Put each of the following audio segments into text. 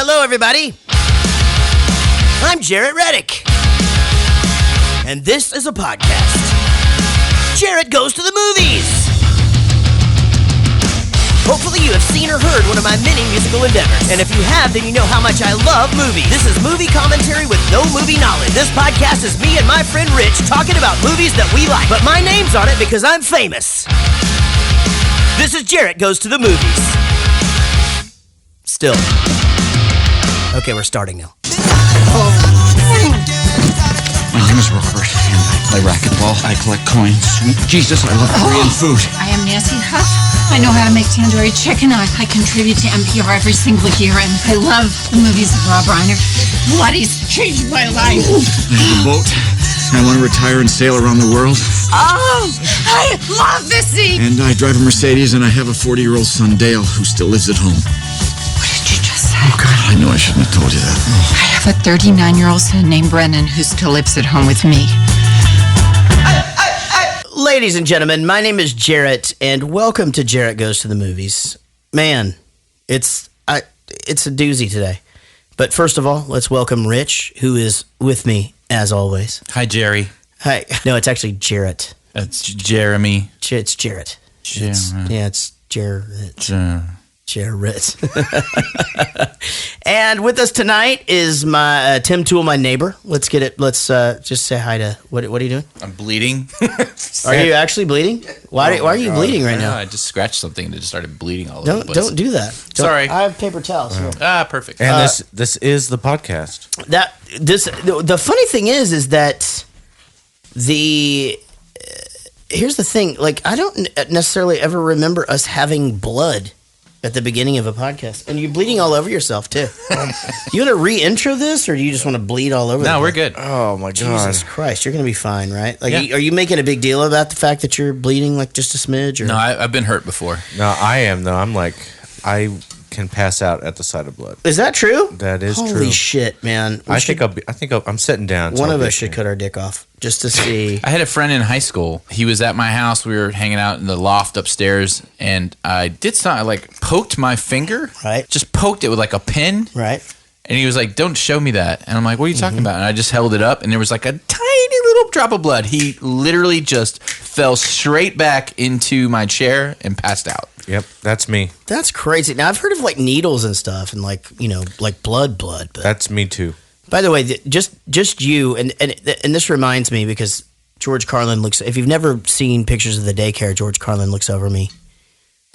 Hello, everybody. I'm Jaret Reddick, and this is a podcast. Jaret Goes to the Movies. Hopefully you have seen or heard one of my many musical endeavors, and if you have, then you know how much I love movies. This is movie commentary with no movie knowledge. This podcast is me and my friend Rich talking about movies that we like, but my name's on it because I'm famous. This is Jaret Goes to the Movies. Still. Okay, we're starting now. My name is Robert, and I play racquetball. I collect coins. Sweet Jesus, I love Korean food. I am Nancy Huff. I know how to make tandoori chicken. I contribute to NPR every single year, and I love the movies of Rob Reiner. Bloodies changed my life. I have a boat. I want to retire and sail around the world. Oh, I love this scene. And I drive a Mercedes, and I have a 40-year-old son, Dale, who still lives at home. What did you just say? Oh, God, I knew I shouldn't have told you that. Oh. I have a 39-year-old son named Brennan who still lives at home with me. Ladies and gentlemen, my name is Jaret, and welcome to Jaret Goes to the Movies. Man, it's a doozy today. But first of all, let's welcome Rich, who is with me, as always. Hi, Jerry. Hi. No, it's actually Jaret. It's Jeremy. It's Jaret. It's Jaret. Jaret. And with us tonight is my Toole My Neighbor. Let's get it. Let's just say hi to. What are you doing? I'm bleeding. Are you actually bleeding? Why are you bleeding right now? I just scratched something and it just started bleeding all over the place. Don't do that. Sorry. I have paper towels. Here. Perfect. And this is the podcast. The funny thing is that here's the thing. Like, I don't necessarily ever remember us having blood at the beginning of a podcast, and you're bleeding all over yourself too. You want to re-intro this, or do you just want to bleed all over? No, we're good. Oh my God! Jesus Christ, you're gonna be fine, right? Like, Yeah. are you making a big deal about the fact that you're bleeding, like just a smidge? Or? No, I've been hurt before. No, I am though. I'm like, I can pass out at the sight of blood. Is that true? That is true. Holy shit, man! I think I'm sitting down. One of us should cut our dick off just to see. I had a friend in high school. He was at my house. We were hanging out in the loft upstairs, and I did something. I poked my finger. Right. Just poked it with like a pin. Right. And he was like, "Don't show me that." And I'm like, "What are you talking about?" And I just held it up, and there was like a tiny little drop of blood. He literally just fell straight back into my chair and passed out. Yep, that's me. That's crazy. Now I've heard of like needles and stuff, and like blood. But That's me too. by the way, just you and this reminds me because George Carlin looks. If you've never seen pictures of the daycare, George Carlin looks over me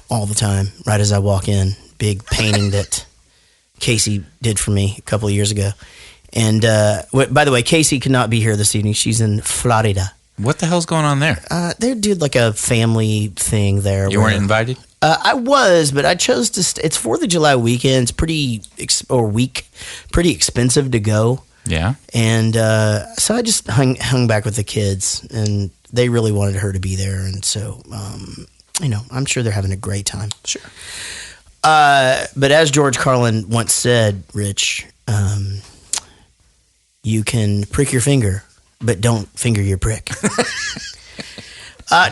all the time, right as I walk in. Big painting that Casey did for me a couple of years ago. And by the way, Casey could not be here this evening. She's in Florida. What the hell's going on there? They did like a family thing there. You weren't invited? I was, but I chose to. It's 4th of July weekend. It's pretty expensive to go. Yeah. And so I just hung back with the kids, and they really wanted her to be there, and so I'm sure they're having a great time. Sure. But as George Carlin once said, Rich, you can prick your finger, but don't finger your prick.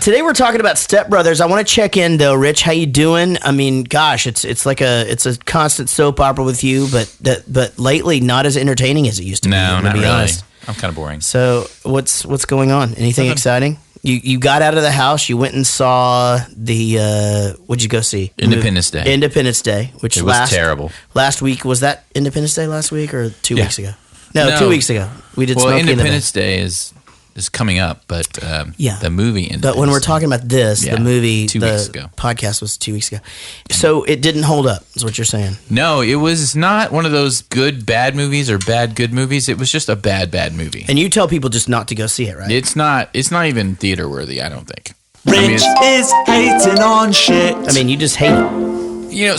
Today we're talking about Step Brothers. I want to check in though, Rich. How you doing? I mean, gosh, it's like a constant soap opera with you, but lately not as entertaining as it used to be. No, not really. Honest. I'm kind of boring. So what's going on? Anything exciting? You got out of the house. You went and saw the what'd you go see? Independence Day. Independence Day, which It was terrible. Last week, was that Independence Day last week or 2 Yeah. weeks ago? No, 2 weeks ago. We did. Well, Smokey and the Independence Day is coming up, but the movie Independence But when we're Day. talking about this, the movie, 2 the weeks ago. podcast was 2 weeks ago. So it didn't hold up, is what you're saying. No, it was not one of those good bad movies or bad good movies. It was just a bad movie. And you tell people just not to go see it, right? It's not even theater worthy, I don't think. Rich is hating on shit. I mean, you just hate it.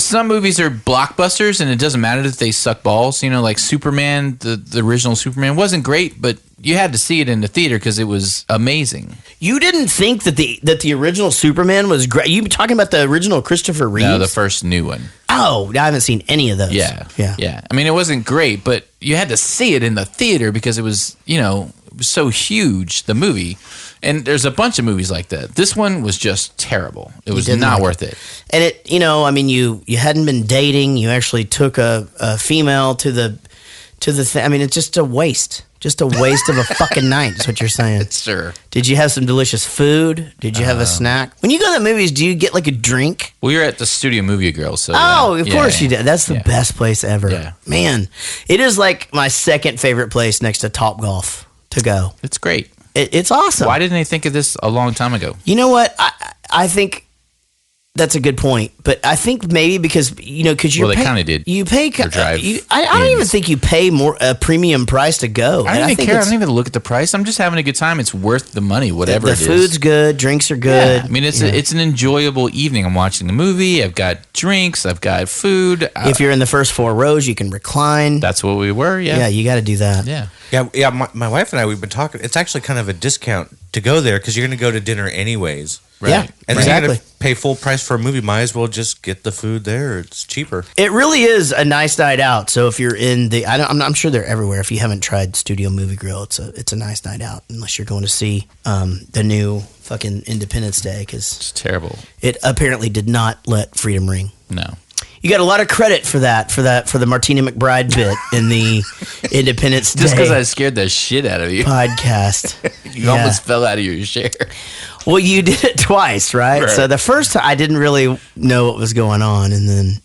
Some movies are blockbusters, and it doesn't matter that they suck balls. Like Superman, the original Superman wasn't great, but you had to see it in the theater because it was amazing. You didn't think that the original Superman was great? You talking about the original Christopher Reeves? No, the first new one. Oh, I haven't seen any of those. Yeah. Yeah. I mean, it wasn't great, but you had to see it in the theater because it was, it was so huge, the movie. And there's a bunch of movies like that. This one was just terrible. It was didn't not like worth it. And it, I mean, you hadn't been dating. You actually took a female to the thing. I mean, it's just a waste. Just a waste of a fucking night is what you're saying. Sure. Did you have some delicious food? Did you have a snack? When you go to the movies, do you get like a drink? We were at the Studio Movie Girl, so Of course you did. That's the Yeah. best place ever. Yeah. Man, it is like my second favorite place next to Topgolf to go. It's great. It's awesome. Why didn't they think of this a long time ago? You know what? I think that's a good point, but I think maybe because because Well, they kinda did. You pay. For drive I don't even ins. think you pay a premium price to go. I And don't even think care. I it's- don't even look at the price. I'm just having a good time. It's worth the money, whatever The it is. food's good, drinks are good. Yeah. I mean, it's an enjoyable evening. I'm watching the movie. I've got drinks. I've got food. If you're in the first 4 rows, you can recline. That's what we were. Yeah, Yeah. you got to do that. Yeah. Yeah. My wife and I, we've been talking. It's actually kind of a discount to go there because you're going to go to dinner anyways. Right. Yeah, And then you're exactly. going to pay full price for a movie. Might as well just get the food there. It's cheaper. It really is a nice night out. So if you're in the, I'm sure they're everywhere. If you haven't tried Studio Movie Grill, it's a nice night out. Unless you're going to see the new fucking Independence Day, because It's terrible. it apparently did not let Freedom ring. No. You got a lot of credit for the Martina McBride bit in the Independence Just because Day I scared the shit out of you. podcast. You almost fell out of your chair. Well, you did it twice, right? Right. So the first time I didn't really know what was going on, and then,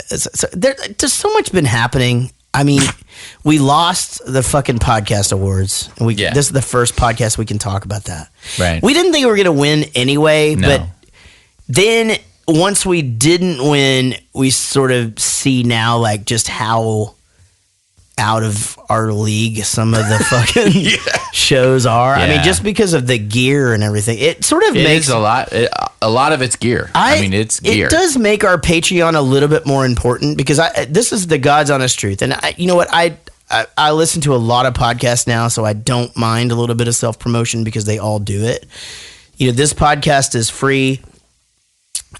there's so much been happening. I mean, we lost the fucking podcast awards, and this is the first podcast we can talk about that. Right. We didn't think we were going to win anyway, No. but then once we didn't win, we sort of see now like just how out of our league some of the fucking shows are. I mean, Yeah. just because of the gear and everything, it sort of It makes is a lot. A lot of it's gear. I mean, it's gear. It does make our Patreon a little bit more important because this is the God's honest truth. And you know what? I listen to a lot of podcasts now, so I don't mind a little bit of self-promotion because they all do it. This podcast is free.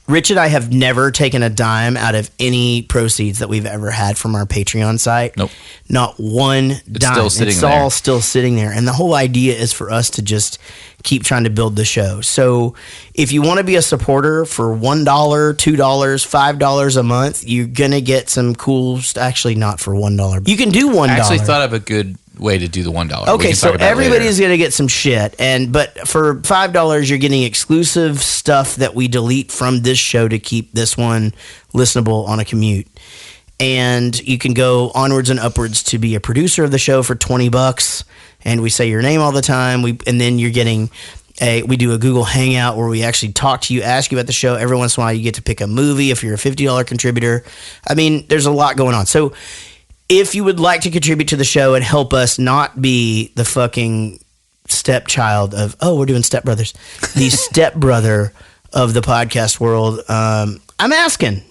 Rich and I have never taken a dime out of any proceeds that we've ever had from our Patreon site. Nope. Not one dime. still sitting it's there. all still sitting there. And the whole idea is for us to just keep trying to build the show. So if you want to be a supporter for $1, $2, $5 a month, you're going to get some cool, actually not for $1. You can do $1. I actually thought of a good way to do the $1. Okay, so everybody's going to get some shit, but for $5, you're getting exclusive stuff that we delete from this show to keep this one listenable on a commute. And you can go onwards and upwards to be a producer of the show for $20, and we say your name all the time. And then you're getting we do a Google Hangout where we actually talk to you, ask you about the show. Every once in a while, you get to pick a movie if you're a $50 contributor. I mean, there's a lot going on. So if you would like to contribute to the show and help us not be the fucking stepchild of, we're doing Step Brothers, the stepbrother of the podcast world, I'm asking,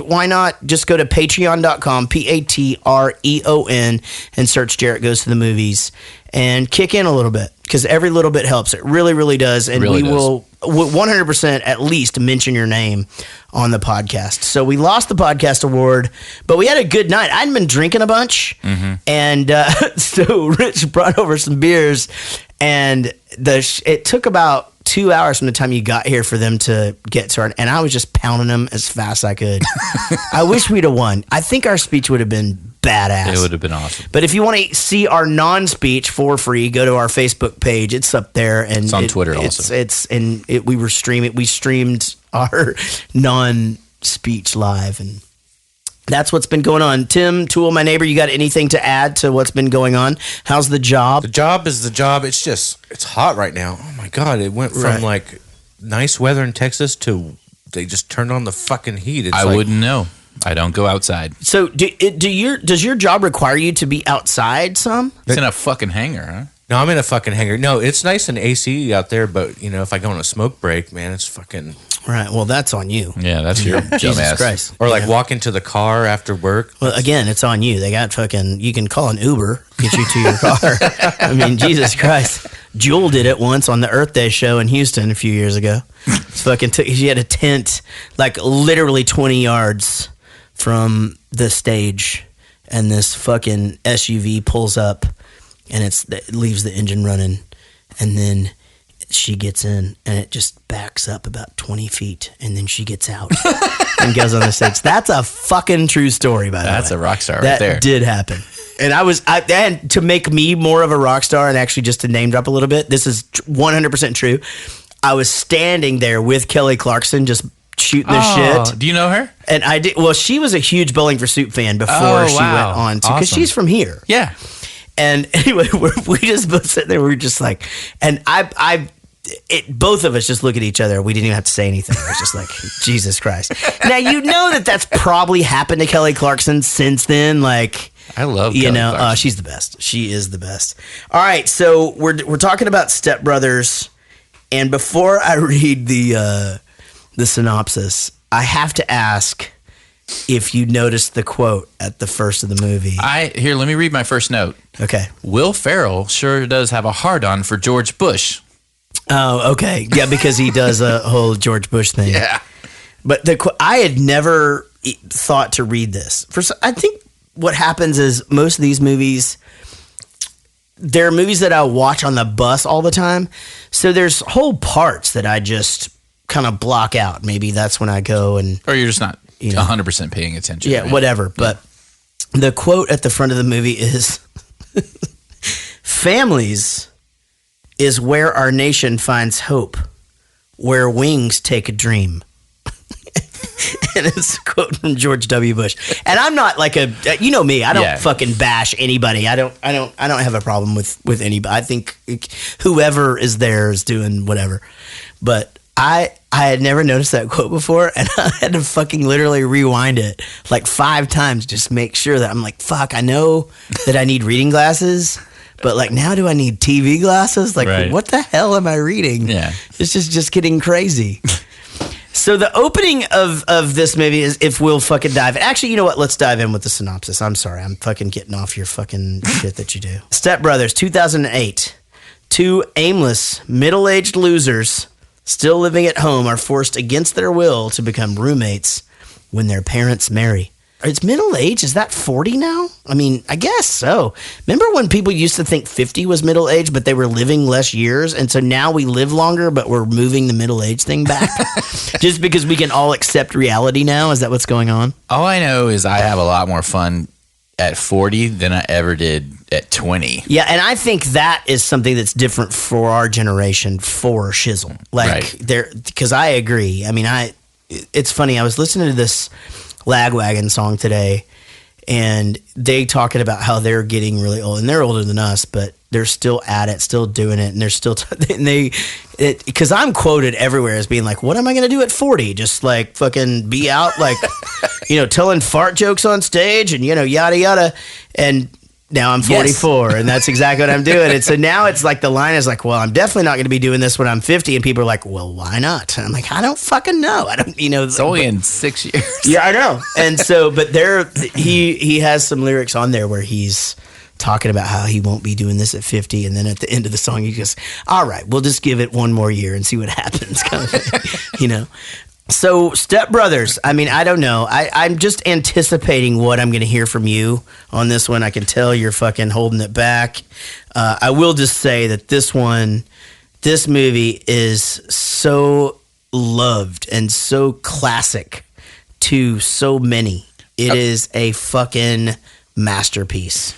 why not just go to patreon.com, Patreon, and search Jaret Goes to the Movies and kick in a little bit, because every little bit helps. It really, really does. And Really we does. will 100% at least mention your name on the podcast. So we lost the podcast award, but we had a good night. I'd been drinking a bunch, and so Rich brought over some beers, and it took about 2 hours from the time you got here for them to get started, and I was just pounding them as fast as I could. I wish we'd have won. I think our speech would have been badass. It would have been awesome. But if you want to see our non-speech for free, go to our Facebook page. It's up there, and It's on Twitter also. We streamed our non-speech live, and that's what's been going on. Tim, Toole My Neighbor, you got anything to add to what's been going on? How's the job? The job is the job. It's hot right now. Oh my God. It went from Right. like nice weather in Texas to they just turned on the fucking heat. It's I like, wouldn't know. I don't go outside. So does your job require you to be outside some? It's in a fucking hangar, huh? No, I'm in a fucking hangar. No, it's nice and AC out there, but if I go on a smoke break, man, it's fucking. Right. Well, that's on you. Yeah, that's your Jesus dumbass. Christ. Or like walk into the car after work. Well, again, it's on you. They got you can call an Uber, get you to your car. I mean, Jesus Christ. Jewel did it once on the Earth Day show in Houston a few years ago. She had a tent like literally 20 yards from the stage, and this fucking SUV pulls up, and it leaves the engine running. And then she gets in, and it just backs up about 20 feet, and then she gets out and goes on the stage. That's a fucking true story, by the way. That's a rock star right that there. That did happen. And and to make me more of a rock star, and actually just to name drop a little bit, this is 100% true. I was standing there with Kelly Clarkson just shooting the shit. Do you know her? And I did. Well, she was a huge Bowling for Soup fan before she went on to, because she's from here. Yeah. And anyway, we just both sitting there. We were just like, and both of us just look at each other. We didn't even have to say anything. It was just like, Jesus Christ. Now, you know that's probably happened to Kelly Clarkson since then. Like, I love Kelly Clarkson. Clarkson. She's the best. She is the best. All right, so we're talking about Step Brothers, and before I read the synopsis, I have to ask if you noticed the quote at the first of the movie. Here, let me read my first note. Okay. Will Ferrell sure does have a hard-on for George Bush. Oh, okay. Yeah, because he does a whole George Bush thing. Yeah. But I had never thought to read this. I think what happens is most of these movies, they're movies that I watch on the bus all the time. So there's whole parts that I just kind of block out. Maybe that's when I go and... Or you're just not 100% paying attention. Yeah, right? whatever. But the quote at the front of the movie is, families is where our nation finds hope, where wings take a dream. And it's a quote from George W. Bush. And I'm not like you know me, I don't fucking bash anybody. I don't have a problem with anybody. I think whoever is there is doing whatever. But I had never noticed that quote before, and I had to fucking literally rewind it like 5 times just to make sure that I'm like, fuck, I know that I need reading glasses, but like now do I need TV glasses? Like what the hell am I reading? Yeah. It's just getting crazy. So the opening of this movie is, if we'll fucking dive. Actually, you know what? Let's dive in with the synopsis. I'm sorry. I'm fucking getting off your fucking shit that you do. Step Brothers, 2008. 2 aimless, middle-aged losers still living at home are forced against their will to become roommates when their parents marry. It's middle age? Is that 40 now? I mean, I guess so. Remember when people used to think 50 was middle age, but they were living less years? And so now we live longer, but we're moving the middle age thing back? Just because we can all accept reality now? Is that what's going on? All I know is I have a lot more fun at 40 than I ever did at 20. Yeah, and I think that is something that's different for our generation, for shizzle. Like, because I agree. I mean, it's funny. I was listening to this Lagwagon song today, and they talking about how they're getting really old, and they're older than us, but they're still at it, still doing it, and they're still because I'm quoted everywhere as being like, what am I going to do at 40? Just like fucking be out like telling fart jokes on stage and yada yada. And now I'm 44, and that's exactly what I'm doing. And so now it's like the line is like, well, I'm definitely not going to be doing this when I'm 50. And people are like, well, why not? And I'm like, I don't fucking know. I don't, It's only in 6 years. Yeah, I know. And so, but he has some lyrics on there where he's talking about how he won't be doing this at 50. And then at the end of the song, he goes, all right, we'll just give it one more year and see what happens. Kind of thing, So, Step Brothers, I mean, I don't know. I'm just anticipating what I'm going to hear from you on this one. I can tell you're fucking holding it back. I will just say that this movie is so loved and so classic to so many. It is a fucking masterpiece.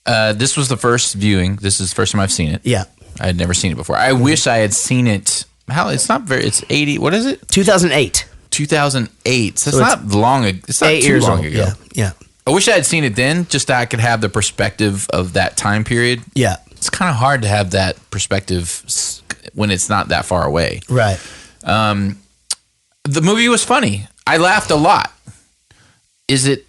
This was the first viewing. This is the first time I've seen it. Yeah. I had never seen it before. I wish I had seen it. It's 80, what is it? 2008. 2008. So it's not long ago. It's not 8 too years long old. ago. Yeah. I wish I had seen it then, just that I could have the perspective of that time period. Yeah. It's kind of hard to have that perspective when it's not that far away. Right. The movie was funny. I laughed a lot. Is it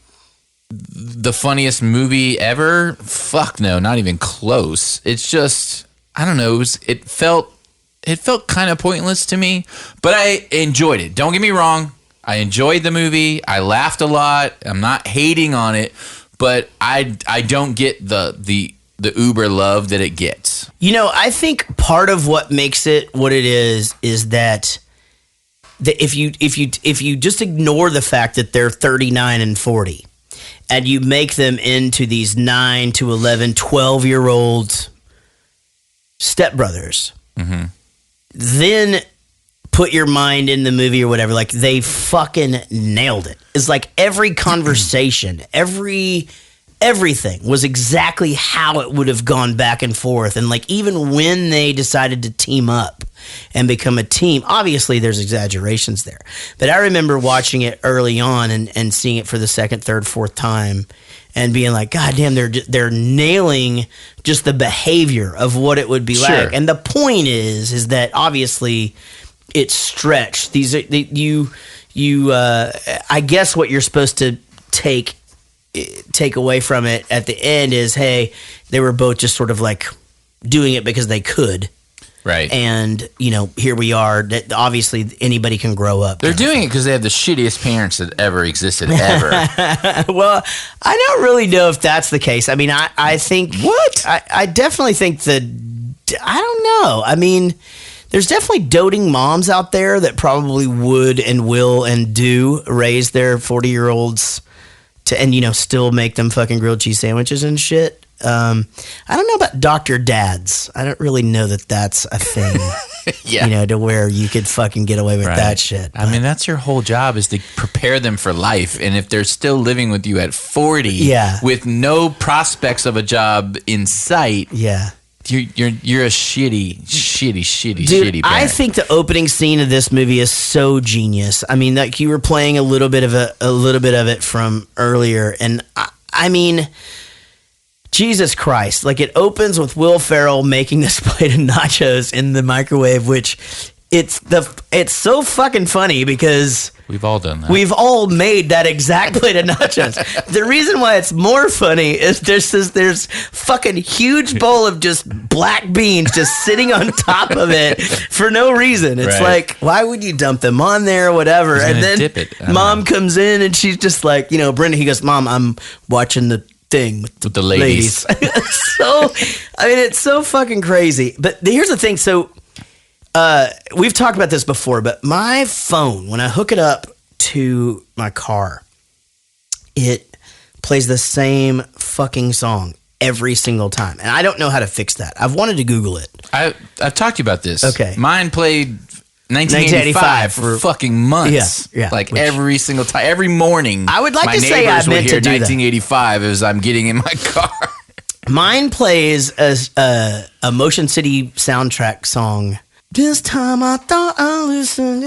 the funniest movie ever? Fuck no, not even close. It's just, I don't know. It felt kind of pointless to me, but I enjoyed it. Don't get me wrong. I enjoyed the movie. I laughed a lot. I'm not hating on it, but I don't get the uber love that it gets. I think part of what makes it what it is that if you just ignore the fact that they're 39 and 40 and you make them into these 9 to 11, 12-year-old Step Brothers, then put your mind in the movie or whatever, like they fucking nailed it. It's like every conversation, everything was exactly how it would have gone back and forth. And like even when they decided to team up and become a team, obviously there's exaggerations there. But I remember watching it early on and seeing it for the second, third, fourth time and being like, God damn, they're nailing just the behavior of what it would be like. And the point is that obviously it's stretched. These are I guess what you're supposed to take away from it at the end is, hey, they were both just sort of like doing it because they could. Right. And, here we are. Obviously, anybody can grow up. They're doing it because they have the shittiest parents that ever existed, ever. Well, I don't really know if that's the case. I mean, I think... What? I definitely think that... I don't know. I mean, there's definitely doting moms out there that probably would and will and do raise their 40-year-olds and still make them fucking grilled cheese sandwiches and shit. I don't know about doctor dads. I don't really know that that's a thing. Yeah. To where you could fucking get away with that shit. I mean, that's your whole job is to prepare them for life. And if they're still living with you at 40 with no prospects of a job in sight, you're a shitty parent. I think the opening scene of this movie is so genius. I mean, like you were playing a little bit of it from earlier, and I mean, Jesus Christ! Like it opens with Will Ferrell making this plate of nachos in the microwave, which it's so fucking funny because we've all done that. We've all made that exact plate of nachos. The reason why it's more funny is there's fucking huge bowl of just black beans just sitting on top of it for no reason. It's like, why would you dump them on there or whatever? And then dip it. Mom comes in and she's just like, Brenda, he goes, Mom, I'm watching the thing with the ladies. So, I mean, it's so fucking crazy. But here's the thing. So, we've talked about this before, but my phone, when I hook it up to my car, it plays the same fucking song every single time. And I don't know how to fix that. I've wanted to Google it. I've talked to you about this. Okay. Mine played 1985 for fucking months. Yeah. Every single time, every morning. I would like to say I meant to do 1985 as I'm getting in my car. Mine plays a Motion City soundtrack song. This time I thought I listened.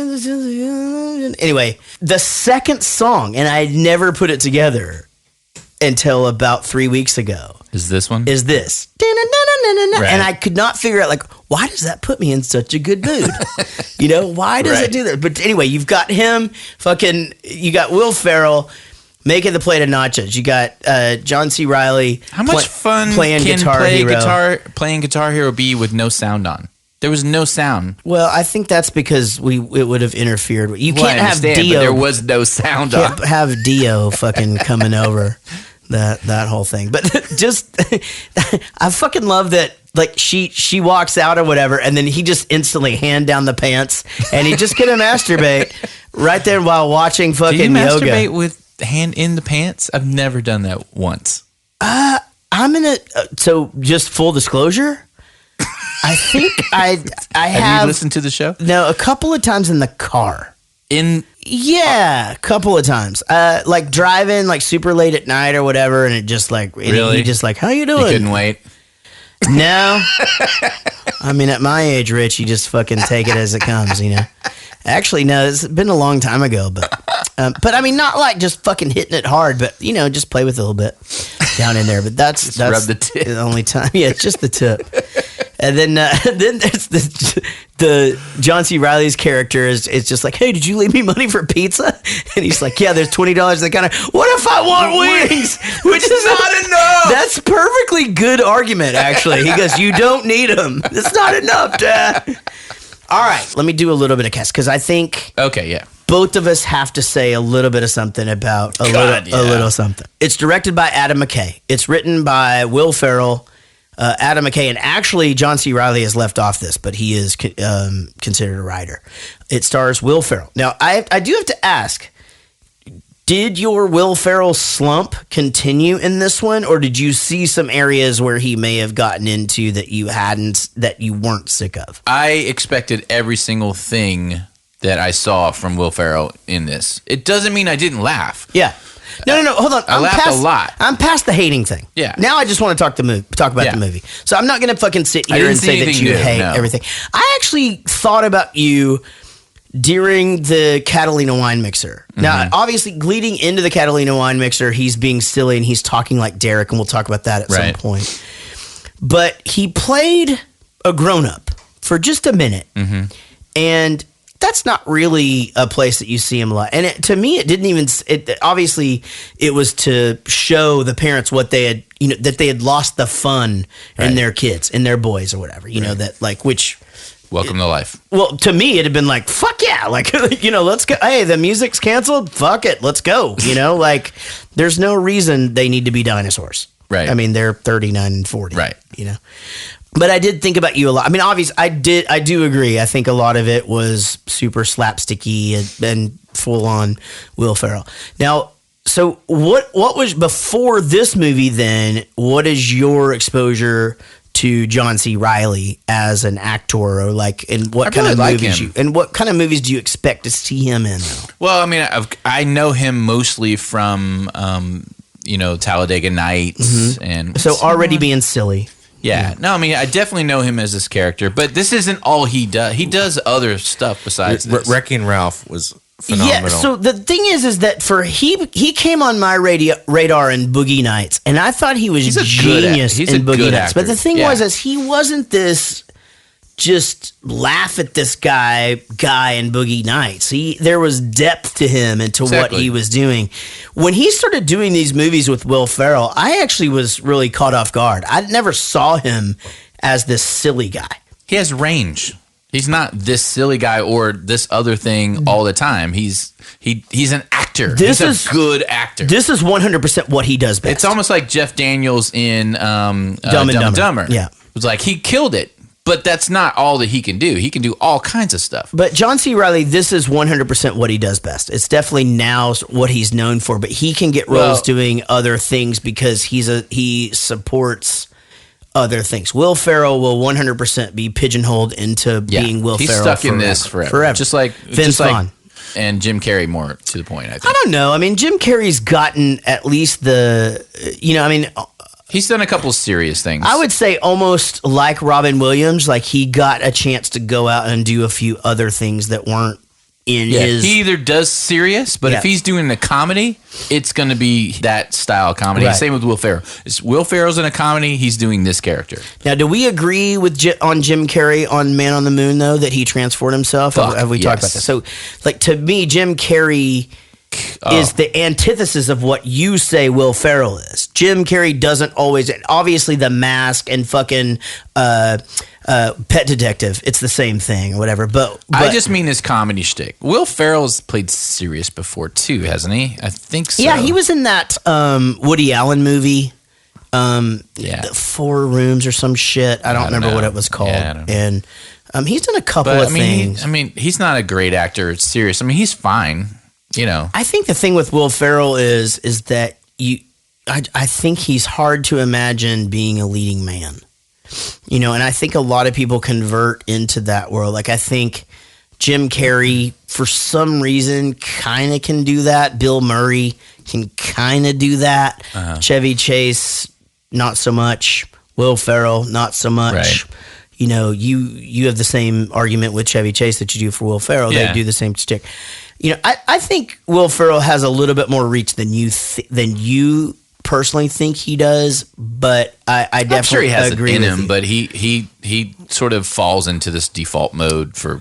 Anyway, the second song, and I had never put it together until about 3 weeks ago. Is this one? Is this. Right. And I could not figure out, why does that put me in such a good mood? Why does it do that? But anyway, you've got him, you got Will Ferrell making the plate of nachos. You got John C. Reilly. How much fun playing can playing Guitar Hero be with no sound on? There was no sound. Well, I think that's because it would have interfered. You can't have Dio. There was no sound on. Can't have Dio fucking coming over that whole thing. But just, I fucking love that. Like she walks out or whatever, and then he just instantly hand down the pants, and he just gonna masturbate right there while watching fucking yoga. Do you masturbate with hand in the pants? I've never done that once. So just full disclosure. I think I have. Have you listened to the show? No, a couple of times in the car. Yeah, a couple of times. Like driving, like super late at night or whatever, and it just like really, he just like, how you doing? You couldn't wait. No, I mean at my age, Rich, you just fucking take it as it comes, Actually, no, it's been a long time ago, but I mean, not like just fucking hitting it hard, but just play with it a little bit down in there. But that's rub the tip. The only time. Yeah, it's just the tip. And then there's the John C. Reilly's character is just like, hey, did you leave me money for pizza? And he's like, yeah, there's $20 that kind of. What if I want wings? Which is not enough. That's perfectly good argument, actually. He goes, you don't need them. It's not enough, Dad. All right, let me do a little bit of cast because I think both of us have to say a little bit of something about a little something. It's directed by Adam McKay. It's written by Will Ferrell, Adam McKay, and actually John C. Reilly has left off this, but he is considered a writer. It stars Will Ferrell. Now, I do have to ask, Did your Will Ferrell slump continue in this one, or did you see some areas where he may have gotten into that you weren't sick of? I expected every single thing that I saw from Will Ferrell in this. It doesn't mean I didn't laugh. Yeah. No. Hold on. I laughed a lot. I'm past the hating thing. Yeah. Now I just want to talk about the movie. So I'm not going to fucking sit here and say that you hate everything. I actually thought about you during the Catalina wine mixer. Now, obviously, leading into the Catalina wine mixer, he's being silly and he's talking like Derek, and we'll talk about that at some point. But he played a grown-up for just a minute. And that's not really a place that you see him a lot. And to me, it didn't even. Obviously, it was to show the parents what they had, that they had lost the fun in their kids, in their boys or whatever. Which. Welcome to life. Well, to me, it'd have been like, fuck yeah. Like, let's go. Hey, the music's canceled. Fuck it. Let's go. There's no reason they need to be dinosaurs. Right. I mean, they're 39 and 40. Right. But I did think about you a lot. I mean, obviously, I do agree. I think a lot of it was super slapsticky and full on Will Ferrell. Now, so what was before this movie then? What is your exposure to John C. Reilly as an actor, or and what kind of movies what kind of movies do you expect to see him in? Though? Well, I mean, I know him mostly from Talladega Nights, and so already being silly. Yeah. No, I mean, I definitely know him as this character, but this isn't all he does. He does other stuff besides this. Wrecking Ralph was phenomenal. Yeah, so the thing is that he came on my radar in Boogie Nights, and I thought he was genius in Boogie Nights. But the thing was he wasn't this just laugh at this guy in Boogie Nights. There was depth to him and to what he was doing. When he started doing these movies with Will Ferrell, I actually was really caught off guard. I never saw him as this silly guy. He has range. He's not this silly guy or this other thing all the time. He's an actor. He's a good actor. This is 100% what he does best. It's almost like Jeff Daniels in Dumb and Dumber. Yeah. It was like he killed it, but that's not all that he can do. He can do all kinds of stuff. But John C. Reilly, this is 100% what he does best. It's definitely now what he's known for, but he can get roles doing other things because he supports other things. Will Ferrell will 100% be pigeonholed into being Will Ferrell. He's stuck in this forever. Just like Vince Vaughn. And Jim Carrey, more to the point, I think. I don't know. I mean, Jim Carrey's gotten at least he's done a couple serious things. I would say almost like Robin Williams, like he got a chance to go out and do a few other things that weren't in his... He either does serious, but if he's doing a comedy, it's going to be that style of comedy. Right. Same with Will Ferrell. Will Ferrell's in a comedy, he's doing this character. Now, do we agree on Jim Carrey on Man on the Moon, though, that he transformed himself? Have we talked about that? So, to me, Jim Carrey is the antithesis of what you say Will Ferrell is. Jim Carrey doesn't always... Obviously, The Mask and fucking... Pet Detective, it's the same thing or whatever. But I just mean his comedy shtick. Will Ferrell's played serious before too, hasn't he? I think so. Yeah, he was in that Woody Allen movie. The 4 Rooms or some shit. I don't remember what it was called. Yeah, and he's done a couple of things. He's not a great actor. It's serious. I mean, he's fine. I think the thing with Will Ferrell is that I think he's hard to imagine being a leading man. And I think a lot of people convert into that world. Like, I think Jim Carrey, for some reason, kind of can do that. Bill Murray can kind of do that. Chevy Chase, not so much. Will Ferrell, not so much. Right. You have the same argument with Chevy Chase that you do for Will Ferrell. Yeah. They do the same stick. I think Will Ferrell has a little bit more reach than you personally think he does, but I definitely I'm sure he has agree it in with him, you. but he sort of falls into this default mode for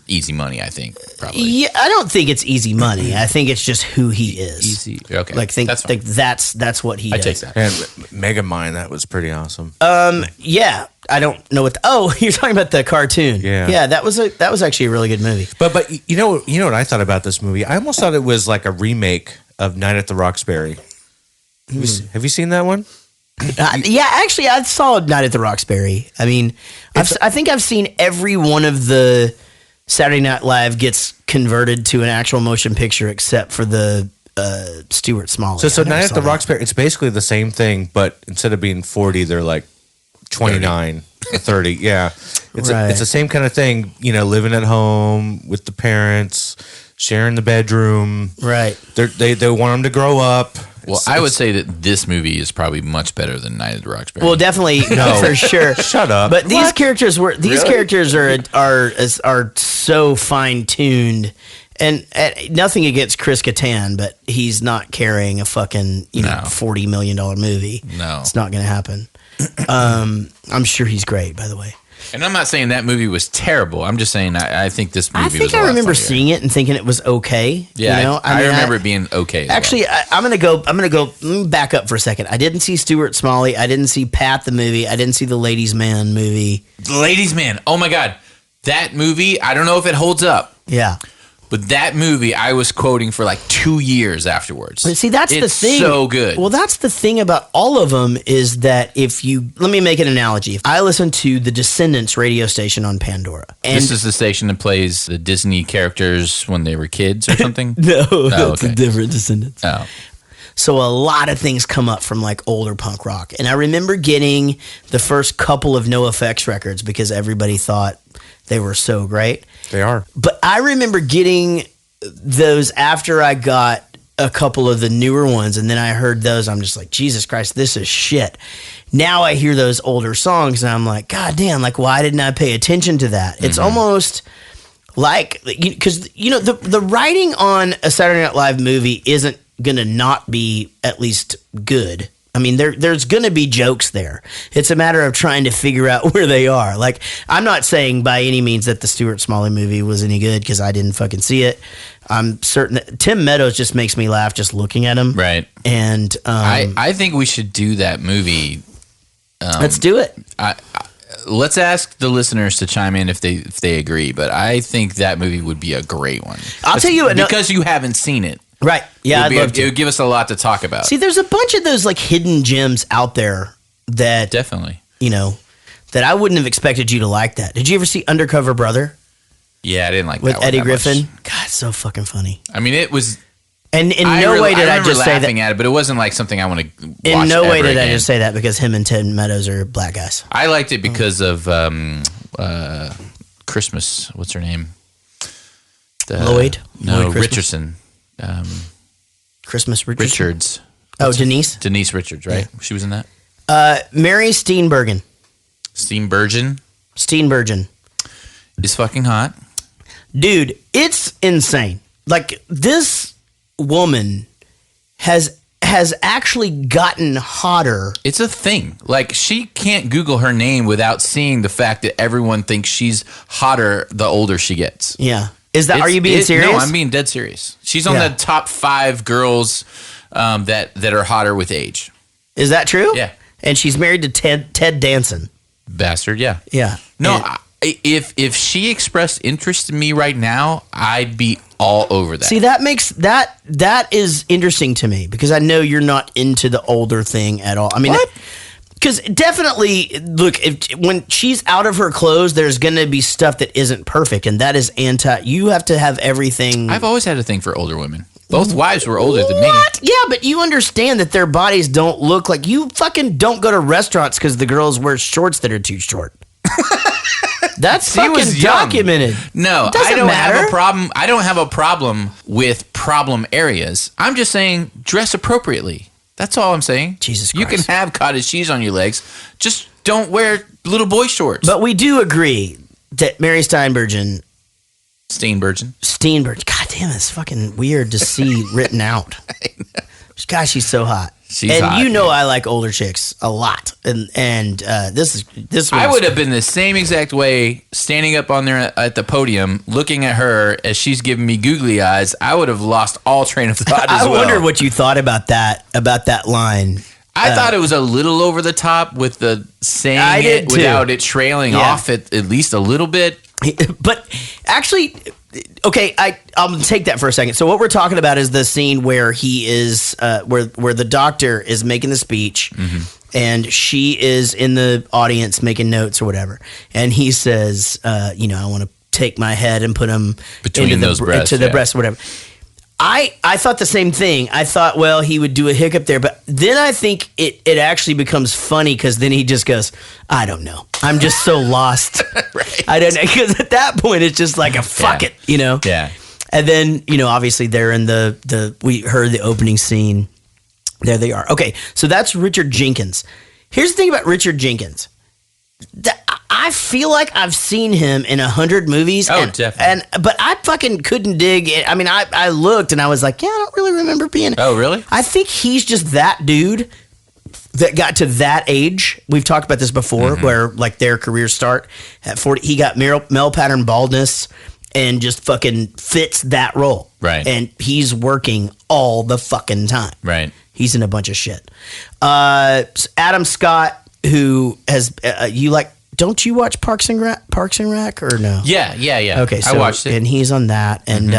easy money, I think, probably. Yeah, I don't think it's easy money. I think it's just who he is. Easy. Okay. That's what he does. I take that. And Megamind, that was pretty awesome. Yeah, I don't know what. You're talking about the cartoon. Yeah. That was actually a really good movie. But you know what I thought about this movie? I almost thought it was like a remake of Night at the Roxbury. Have you seen that one? Yeah, actually, I saw Night at the Roxbury. I mean, I think I've seen every one of the Saturday Night Live gets converted to an actual motion picture, except for the Stuart Smalley. So I never Night at saw the that. Roxbury, it's basically the same thing, but instead of being 40, they're like 29 or 30. Yeah. It's Right. it's the same kind of thing, living at home with the parents, sharing the bedroom. Right. They want them to grow up. Well, I would say that this movie is probably much better than Night at the Roxbury. Well, definitely for sure. Shut up. But these characters are so fine tuned, and nothing against Chris Kattan, but he's not carrying a fucking No. $40 million movie. No. It's not going to happen. I'm sure he's great, by the way. And I'm not saying that movie was terrible. I'm just saying I think this movie I was think a lot I remember funnier. seeing it and thinking it was okay. Yeah, I mean, remember it being okay. as Actually, I'm gonna go. Let me back up for a second. I didn't see Stuart Smalley. I didn't see Pat the movie. I didn't see the Ladies Man movie. well. The Ladies Man. Oh my God, that movie. I don't know if it holds up, Yeah. but that movie I was quoting for like 2 years afterwards. But see, that's the It's thing. so good. Well, that's the thing about all of them is that let me make an analogy. If I listen to the Descendants radio station on Pandora, and This is the station that plays the Disney characters when they were kids or something. no, that's okay. a different Descendants. Oh, So a lot of things come up from like older punk rock. And I remember getting the first couple of NoFX records because everybody thought they were so great. They are. But I remember getting those after I got a couple of the newer ones, and then I heard those. I'm just like, Jesus Christ, this is shit. Now I hear those older songs, and I'm like, God damn, like, why didn't I pay attention to that? It's almost like, because, the writing on a Saturday Night Live movie isn't going to not be at least good. I mean, there's going to be jokes there. It's a matter of trying to figure out where they are. Like, I'm not saying by any means that the Stuart Smalley movie was any good because I didn't fucking see it. I'm certain that Tim Meadows just makes me laugh just looking at him. right. And I think we should do that movie. let's do it. Let's ask the listeners to chime in if they agree. But I think that movie would be a great one. I'll tell you what, no- because you haven't seen it. Right. Yeah, I'd love It to. would give us a lot to talk about. See, there's a bunch of those like hidden gems out there that, Definitely. that I wouldn't have expected you to like that. Did you ever see Undercover Brother Yeah, I didn't like with that one Eddie that Griffin? much. God, it's so fucking funny. I mean, it was. And in no way did I remember just say that. laughing at it, but it wasn't like something I want to watch. In no way ever did I again. just say that because him and Tim Meadows are black guys. I liked it because of Christmas. What's her name? Lloyd? No, Lloyd Christmas? Richardson. Christmas Richards. Richards. Oh, Denise. Denise Richards, right? She was in that. Mary Steenburgen. Steenburgen Steenburgen. is fucking hot. Dude, it's insane. Like, this woman has actually gotten hotter. It's a thing. Like, she can't Google her name without seeing the fact that everyone thinks she's hotter the older she gets. Yeah. Are you being serious? No, I'm being dead serious. She's on Yeah. the top 5 girls that are hotter with age. Is that true? Yeah. And she's married to Ted Danson. Bastard, yeah. Yeah. No, And- if she expressed interest in me right now, I'd be all over that. see, that makes that is interesting to me because I know you're not into the older thing at all. I mean, What? because definitely, look, when she's out of her clothes, there's going to be stuff that isn't perfect, and that is you have to have everything. I've always had a thing for older women. Both wives were older than me. What? Yeah, but you understand that their bodies don't look like you fucking don't go to restaurants because the girls wear shorts that are too short. That's She was fucking young. documented. No, It doesn't I don't matter. have a problem. I don't have a problem with problem areas. I'm just saying dress appropriately. That's all I'm saying. Jesus You Christ. can have cottage cheese on your legs. Just don't wear little boy shorts. But we do agree that Mary Steenburgen, God damn, it's fucking weird to see written out. Gosh, she's so hot. She's and hot, you know yeah. I like older chicks a lot. And this I one's- would have been the same exact way standing up on there at the podium looking at her as she's giving me googly eyes. I would have lost all train of thought as I well. wonder what you thought about that line. I thought it was a little over the top with the saying I did it too. without it trailing Yeah. off at least a little bit. But actually, okay, I'll take that for a second. So what we're talking about is the scene where he is, where the doctor is making the speech, and she is in the audience making notes or whatever, and he says, I want to take my head and put him Between into those breasts, to the yeah. breast or whatever. I thought the same thing. I thought, well, he would do a hiccup there, but then I think it actually becomes funny because then he just goes, I don't know. I'm just so lost. Right. I don't know. Because at that point, it's just like a fuck it, you know? Yeah. And then, obviously they're in we heard the opening scene. There they are. Okay, so that's Richard Jenkins. Here's the thing about Richard Jenkins. I feel like I've seen him in 100 movies. Oh, definitely. But I fucking couldn't dig it. I mean, I looked and I was like, yeah, I don't really remember being. Oh, really? I think he's just that dude that got to that age. We've talked about this before, where like their careers start at 40. He got male pattern baldness and just fucking fits that role. Right. And he's working all the fucking time. Right. He's in a bunch of shit. Adam Scott, who has don't you watch Parks and Rec or no? Yeah. Okay, so I watched it. and he's on that, and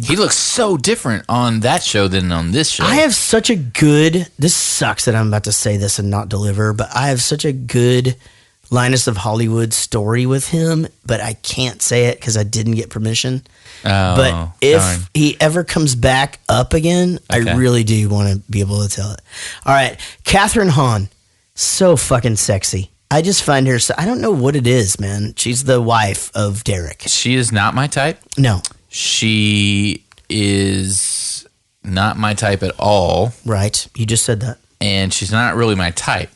He looks so different on that show than on this show. I have such a good. This sucks that I'm about to say this and not deliver, but I have such a good Linus of Hollywood story with him, but I can't say it because I didn't get permission. Oh, But if darn. he ever comes back up again, Okay. I really do want to be able to tell it. All right, Catherine Hahn, so fucking sexy. I just find her. I don't know what it is, man. She's the wife of Derek. She is not my type. No, She is not my type at all, right? You just said that. and she's not really my type.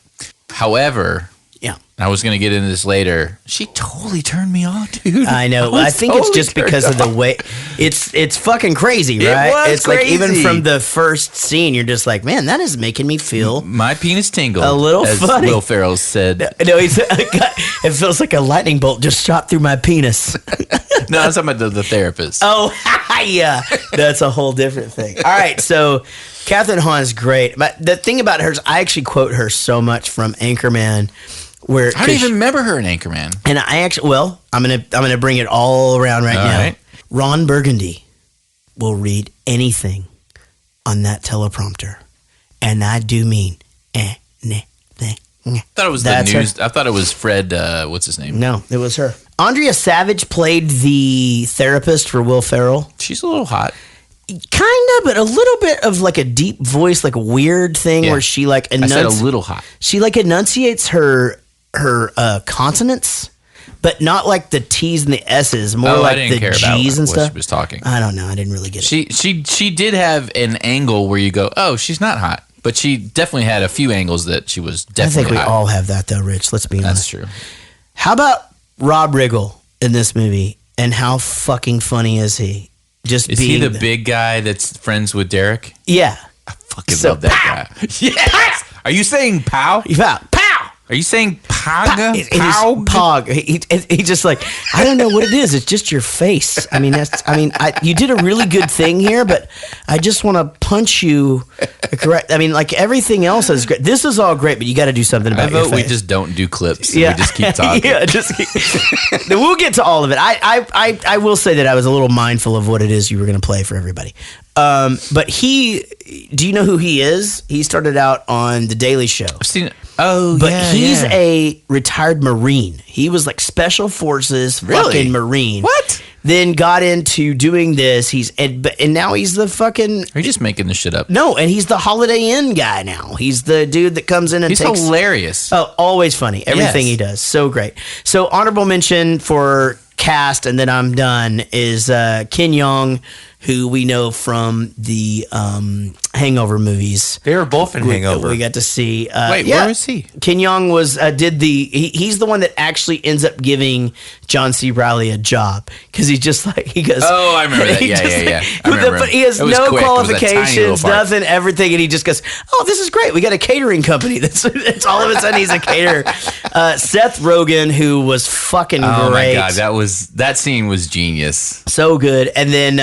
However, Yeah. I was going to get into this later. She totally turned me on, dude. I know. was I think it's totally just because of the way it's fucking crazy, It right? was it's like even crazy. from the first scene, you're just like, man, that is making me feel. My penis tingled. A little as funny. Will Ferrell said. No, it feels like a lightning bolt just shot through my penis. No, I'm talking about the therapist. Oh, yeah, that's a whole different thing. All right, so Catherine Hahn is great, but the thing about her is I actually quote her so much from Anchorman, where I don't even remember her in Anchorman. and I actually, well, I'm gonna bring it all around right All now. right. Ron Burgundy will read anything on that teleprompter, and I do mean anything. I thought it was That's the news. I thought it was Fred. What's his name? No, it was her. Andrea Savage played the therapist for Will Ferrell. She's a little hot. Kind of, but a little bit of like a deep voice, like a weird thing Yeah. where she like I said a little hot. she like enunciates her consonants, but not like the T's and the S's, more I like didn't the care G's about and what stuff. she was talking. I don't know. I didn't really get it. She did have an angle where you go, oh, she's not hot, but she definitely had a few angles that she was I definitely think we hot. all have that though, Rich. Let's be honest. That's true. How about Rob Riggle in this movie, and how fucking funny is he? Just Is he being the big guy that's friends with Derek? Yeah. I fucking So, love that guy. Yes. Are you saying pow? Yeah. Pow. Are you saying paga? It is Pow? Pog. He just like, I don't know what it is. It's just your face. I mean, you did a really good thing here, but I just want to punch you. Correct. I mean, like everything else is great. This is all great, but you got to do something I about your vote face. we just don't do clips. Yeah. We just keep talking. Yeah, we'll get to all of it. I will say that I was a little mindful of what it is you were going to play for everybody. But do you know who he is? He started out on The Daily Show. I've seen it. Oh, But yeah, he's yeah. a retired Marine. He was like Special Forces Really? fucking Marine. What? Then got into doing this. And now he's the fucking Are you just making this shit up? no, and he's the Holiday Inn guy now. He's the dude that comes in and He's takes hilarious. Oh, always funny. Everything Yes. he does. So great. So honorable mention for cast, and then I'm done, is Ken Jeong, who we know from the Hangover movies. They were both in Hangover. We got to see. Wait, yeah. where was he? Ken Jeong was he's the one that actually ends up giving John C. Reilly a job because he's just like he goes. Oh, I remember that. he Yeah, just yeah, yeah. like- I remember but him. he has It was no quick. It was that tiny little qualifications, part. nothing, everything, and he just goes, "Oh, this is great. We got a catering company." That's it's all of a sudden he's a caterer. Seth Rogen, who was fucking Oh great. my god, that scene was genius. So good. And then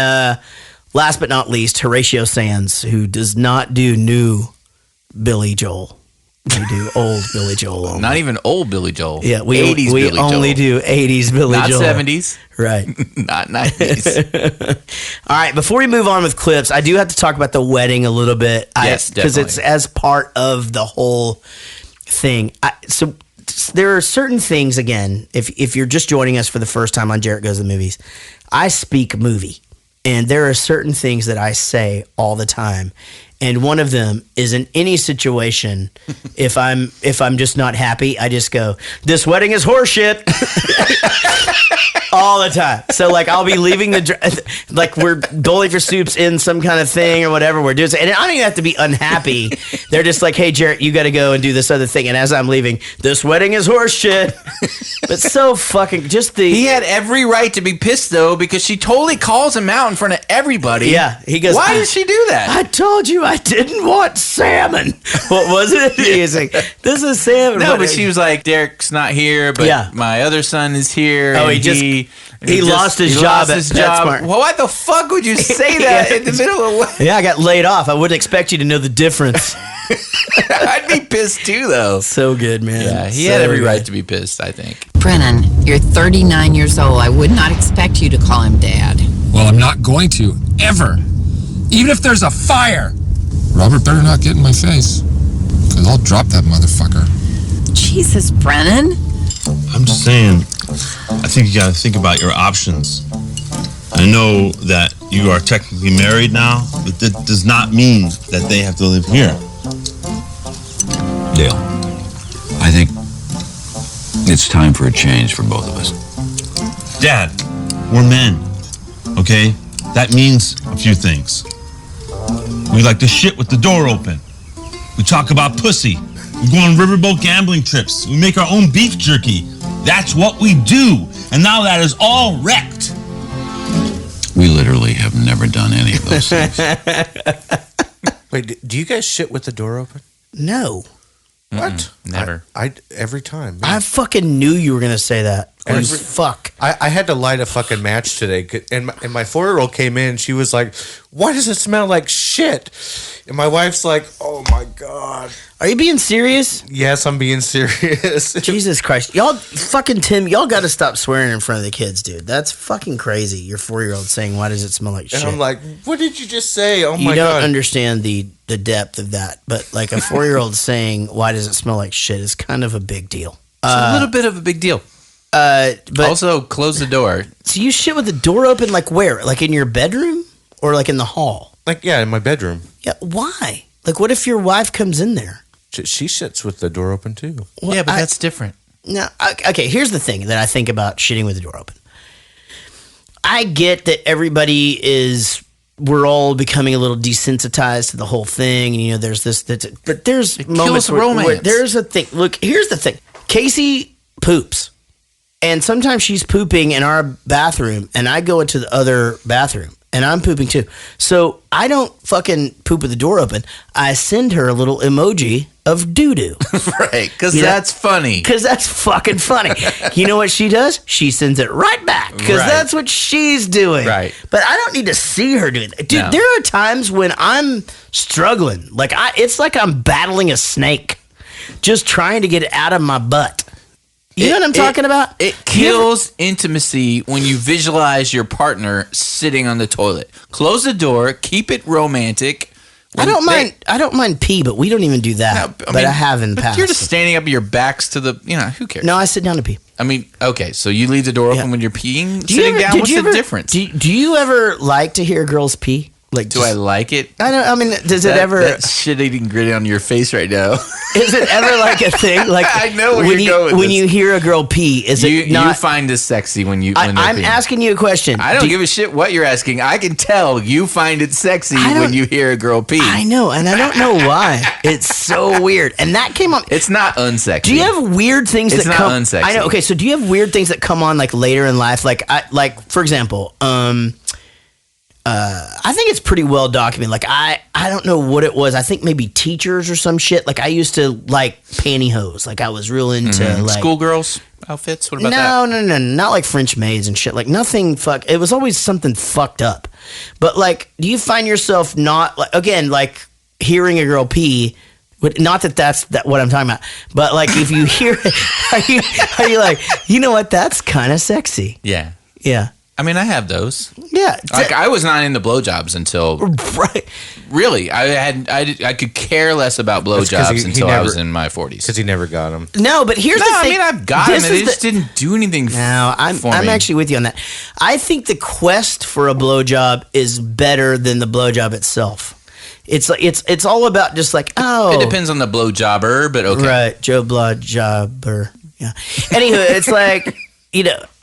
last but not least, Horatio Sands, who does not do new Billy Joel. We do old Billy Joel only. Not even old Billy Joel. Yeah, we 80s we Billy only Joel. do 80s Billy Not Joel. 70s, Right. not 90s. All right, before we move on with clips, I do have to talk about the wedding a little bit. Yes, Because it's definitely. as part of the whole thing. So there are certain things, again, if you're just joining us for the first time on Jaret Goes to the Movies, I speak movie. And there are certain things that I say all the time. And one of them is in any situation, if I'm just not happy, I just go, "This wedding is horseshit." All the time. So like I'll be leaving like we're bowling for soups in some kind of thing or whatever we're doing, and I don't even have to be unhappy. They're just like, "Hey Jaret, you got to go and do this other thing." And as I'm leaving, "This wedding is horseshit." But so fucking He had every right to be pissed though, because she totally calls him out in front of everybody. Yeah, he goes, "Why did she do that?" "I told you I didn't want salmon." What was it? He was like, "This is salmon." No, but she was like, "Derek's not here, but my other son is here." Oh, and he lost his job at PetSmart. Well, why the fuck would you say that in the middle of what? Yeah, I got laid off. I wouldn't expect you to know the difference. I'd be pissed too, though. So good, man. Yeah, he had every right to be pissed, I think. Brennan, you're 39 years old. I would not expect you to call him Dad. Well, I'm not going to, ever. Even if there's a fire. Robert better not get in my face, because I'll drop that motherfucker. Jesus, Brennan. I'm just saying, I think you gotta think about your options. I know that you are technically married now, but that does not mean that they have to live here. Dale, I think it's time for a change for both of us. Dad, we're men, okay? That means a few things. We like to shit with the door open. We talk about pussy. We go on riverboat gambling trips. We make our own beef jerky. That's what we do. And now that is all wrecked. We literally have never done any of those things. Wait, do you guys shit with the door open? No. What? Never. I every time. I fucking knew you were going to say that. Fuck. I had to light a fucking match today, and my 4-year-old came in. She was like, "Why does it smell like shit?" And my wife's like, "Oh my god." Are you being serious? Yes, I'm being serious. Jesus Christ. Y'all fucking Tim, y'all got to stop swearing in front of the kids, dude. That's fucking crazy. Your 4-year-old saying, "Why does it smell like shit?" And I'm like, "What did you just say?" Oh my god. You don't understand the depth of that, but like a 4-year-old saying, "Why does it smell like shit?" is kind of a big deal. It's a little bit of a big deal. But Also, close the door. so you shit with the door open, like where? Like in your bedroom or like in the hall? Like, yeah, in my bedroom. Yeah. Why? Like, what if your wife comes in there? She shits with the door open too. Well, Yeah, but that's different. No, okay, here's the thing that I think about shitting with the door open. I get that we're all becoming a little desensitized to the whole thing. And, you know, there's this, but there's moments kills romance. where there's a thing. Look, here's the thing. Casey poops. And sometimes she's pooping in our bathroom, and I go into the other bathroom, and I'm pooping too. So I don't fucking poop with the door open. I send her a little emoji of doo-doo. Right, because You know? that's funny. Because that's fucking funny. You know what she does? She sends it right back. Because Right. that's what she's doing. Right. But I don't need to see her doing that. Dude, No. there are times when I'm struggling. Like, it's like I'm battling a snake. Just trying to get it out of my butt. You know what I'm talking about? It kills intimacy when you visualize your partner sitting on the toilet. Close the door. Keep it romantic. I don't mind pee, but we don't even do that. No, but I have in the but past. you're just standing up, your backs to the. Who cares? No, I sit down to pee. I mean, okay, so you leave the door open Yeah. when you're peeing. Do you Sitting ever- down. did What's you the ever- difference? Do you ever like to hear girls pee? Like, Do I like it? I don't. I mean, does it ever? That shit-eating grin on your face right now. Is it ever like a thing? Like I know where when you're going with when this. you hear a girl pee, is you it not? you find this sexy when they're I'm peeing. asking you a question. I don't give a shit what you're asking. I can tell you find it sexy I don't- when you hear a girl pee. I know, and I don't know why. It's so weird, and that came on. It's not unsexy. Do you have weird things It's that not come? unsexy. I know. Okay, so do you have weird things that come on like later in life? Like for example, I think it's pretty well documented. Like I don't know what it was. I think maybe teachers or some shit. Like I used to like pantyhose. Like I was real into like schoolgirls outfits? What about that? No, not like French maids and shit. Like nothing It was always something fucked up. But like, do you find yourself not like again like hearing a girl pee? But not that's what I'm talking about. But like, if you hear it, are you like, you know what? That's kind of sexy. Yeah. Yeah. I mean, I have those. Yeah. Like I was not into blowjobs until Right. really. I could care less about blowjobs until I was in my 40s. Because he never got them. No, but here's the thing. I mean, I've got them, and they just didn't do anything. No, I'm me. actually with you on that. I think the quest for a blowjob is better than the blowjob itself. It's all about just like, oh, It depends on the blowjobber, but okay. right, Joe Blowjobber. Yeah. Anywho, it's like,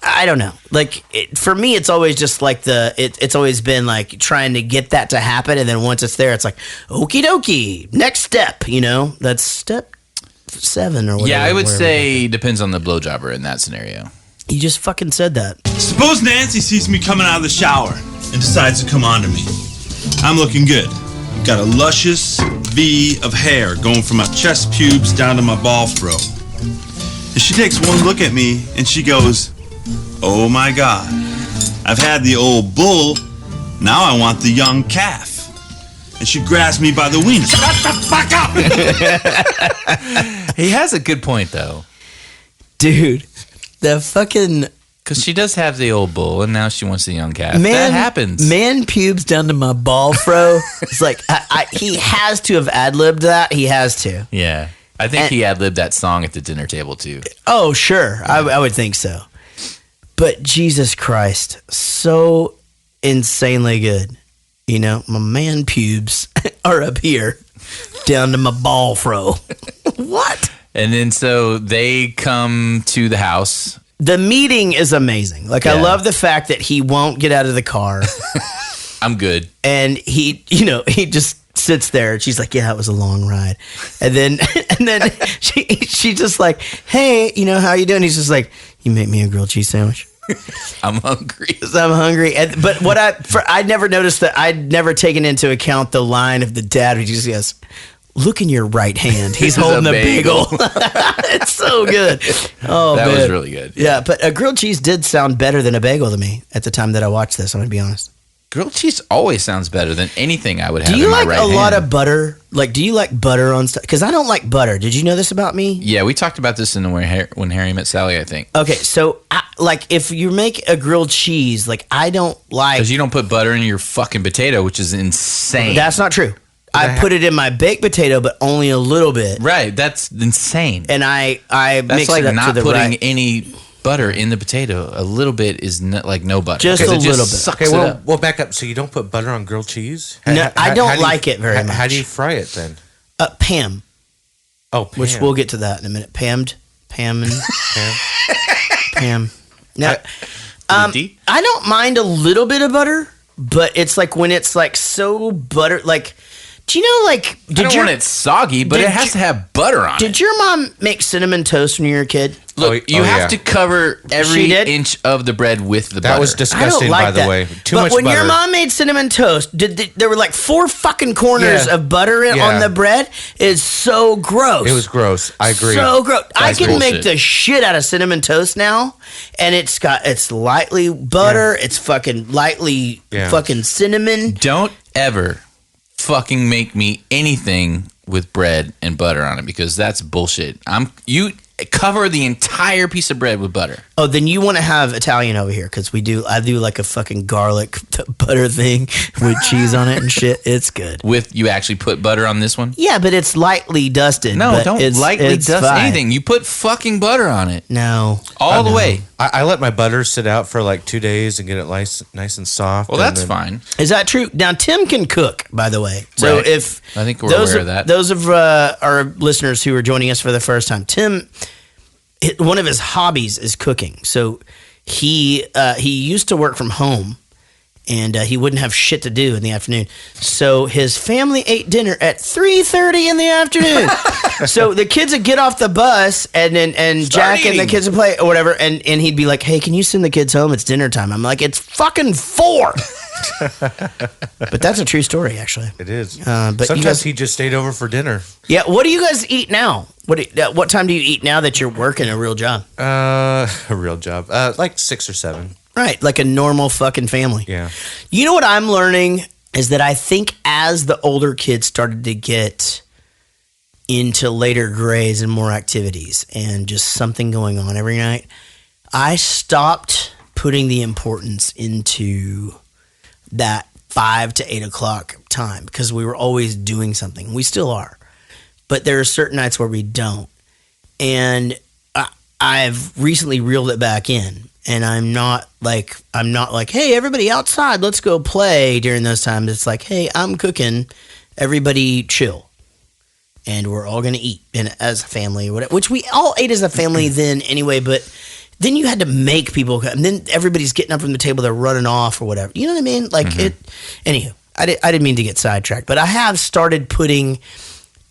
I don't know. Like for me, it's always just like it's always been like trying to get that to happen, and then once it's there, it's like okie dokie, next step. That's step 7 or whatever. Yeah, I would say depends on the blowjobber in that scenario. You just fucking said that. Suppose Nancy sees me coming out of the shower and decides to come on to me. I'm looking good. I've got a luscious V of hair going from my chest pubes down to my ball throw. And she takes one look at me and she goes, "Oh my God, I've had the old bull, now I want the young calf." And she grabs me by the wiener. Shut the fuck up! He has a good point, though. Dude, the fucking... Because she does have the old bull, and now she wants the young calf. Man, that happens. Man pubes down to my ball fro. It's like, he has to have ad-libbed that. He has to. Yeah. I think he ad-libbed that song at the dinner table, too. Oh, sure. I would think so. But Jesus Christ, so insanely good. My man pubes are up here down to my ball fro. What? And then so they come to the house. The meeting is amazing. Like, I love the fact that he won't get out of the car. I'm good. And he just sits there and she's like, yeah, it was a long ride. And then she just like, hey, how you doing? He's just like, you make me a grilled cheese sandwich. I'm hungry. I'm hungry. But what I'd never noticed that I'd never taken into account the line of the dad who just goes, look in your right hand. He's holding a bagel. It's so good. Oh, that man. was really good. Yeah, but a grilled cheese did sound better than a bagel to me at the time that I watched this. I'm going to be honest. Grilled cheese always sounds better than anything I would have. Do you in like my right a lot hand. of butter? Like, do you like butter on stuff? Because I don't like butter. Did you know this about me? Yeah, we talked about this in the When Harry Met Sally, I think. Okay, so if you make a grilled cheese, like I don't like. Because you don't put butter in your fucking potato, which is insane. That's not true. I put it in my baked potato, but only a little bit. Right, that's insane. And I that's mix like it up not to the putting right. any butter in the potato. A little bit is like no butter. Just Because a it little bit. sucks Okay, it well, up. well, back up. So you don't put butter on grilled cheese? No, I don't how do you- like it very much. How do you fry it then? Pam, Oh, which Pam. we'll get to that in a minute. Pam. Pam. Now, D? I don't mind a little bit of butter, but it's like when it's like so butter, like, do you know, like, I don't want it soggy, but did it has to have butter on it. Did your mom make cinnamon toast when you were a kid? Look, you have to cover She every did? inch of the bread with the butter. That was I don't disgusting, like by the that. way. Too but much when butter. your mom made cinnamon toast, there were like 4 fucking corners Yeah. of butter Yeah. on the bread. It's so gross. It was gross. I agree. So gross. I can bullshit. make the shit out of cinnamon toast now, and it's lightly butter. It's fucking lightly fucking cinnamon. Don't ever fucking make me anything with bread and butter on it because that's bullshit. You cover the entire piece of bread with butter. Oh, then you want to have Italian over here because I do like a fucking garlic butter thing with cheese on it and shit. It's good. You actually put butter on this one? Yeah, but it's lightly dusted. No, but don't it's lightly dust fine. anything. You put fucking butter on it. No. All the way. I let my butter sit out for like 2 days and get it nice and soft. Well, and that's then- fine. Is that true? Now, Tim can cook, by the way. So Right. if I think we're those aware of that. Those of our listeners who are joining us for the first time, Tim, one of his hobbies is cooking. So he used to work from home, and he wouldn't have shit to do in the afternoon. So his family ate dinner at 3:30 in the afternoon. So the kids would get off the bus, and Jack and the eating. kids would play or whatever, and he'd be like, "Hey, can you send the kids home? It's dinner time." I'm like, "It's fucking 4." But that's a true story, actually. It is. But you Sometimes guys- he just stayed over for dinner. Yeah. What do you guys eat now? What time do you eat now that you're working a real job? A real job. Like 6 or 7. Right, like a normal fucking family. Yeah. You know what I'm learning is that I think as the older kids started to get into later grades and more activities and just something going on every night, I stopped putting the importance into that 5 to 8 o'clock time because we were always doing something. We still are. But there are certain nights where we don't. And I've recently reeled it back in. And I'm not like, hey, everybody outside, let's go play during those times. It's like, hey, I'm cooking. Everybody chill. And we're all going to eat as a family, which we all ate as a family then anyway. But then you had to make people, and then everybody's getting up from the table, they're running off or whatever. You know what I mean? Like anywho, I didn't mean to get sidetracked, but I have started putting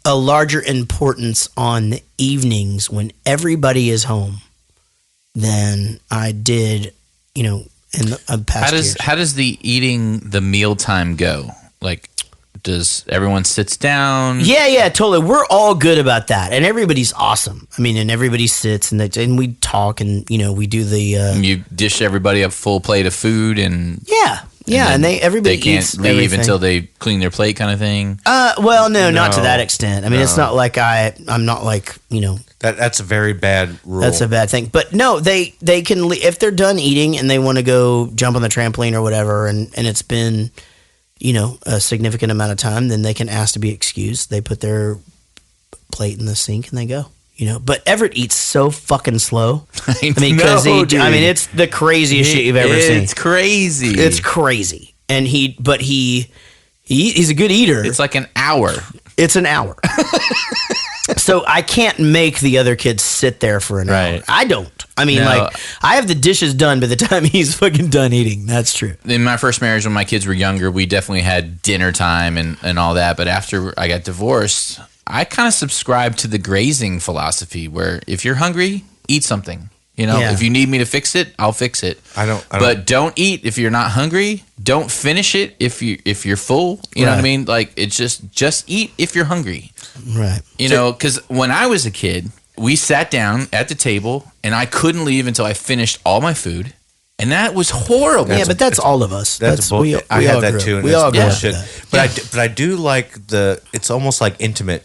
a larger importance on the evenings when everybody is home than I did, in the past years. How does the mealtime go? Like, does everyone sits down? Yeah, totally. We're all good about that, and everybody's awesome. I mean, and everybody sits and we talk, and we do the. You dish everybody a full plate of food, and and everybody they can't eats leave everything until they clean their plate, kind of thing. Well, no, not to that extent. I mean, it's not like I'm not like That's a very bad rule. That's a bad thing. But no, they can if they're done eating and they want to go jump on the trampoline or whatever, and it's been a significant amount of time, then they can ask to be excused. They put their plate in the sink and they go. But Everett eats so fucking slow. I mean, because it's the craziest shit you've ever seen. It's crazy. It's crazy. And he's a good eater. It's like an hour. It's an hour. So I can't make the other kids sit there for an hour. I don't. I mean, I have the dishes done by the time he's fucking done eating. That's true. In my first marriage, when my kids were younger, we definitely had dinner time and all that. But after I got divorced, I kind of subscribed to the grazing philosophy where if you're hungry, eat something. If you need me to fix it, I'll fix it. But don't eat if you're not hungry. Don't finish it if you're full. You know what I mean? Like, it's just eat if you're hungry. Right. Because when I was a kid, we sat down at the table and I couldn't leave until I finished all my food. And that was horrible. But that's all of us. I had that too. And we all that's grew bullshit. But I do like it's almost like intimate,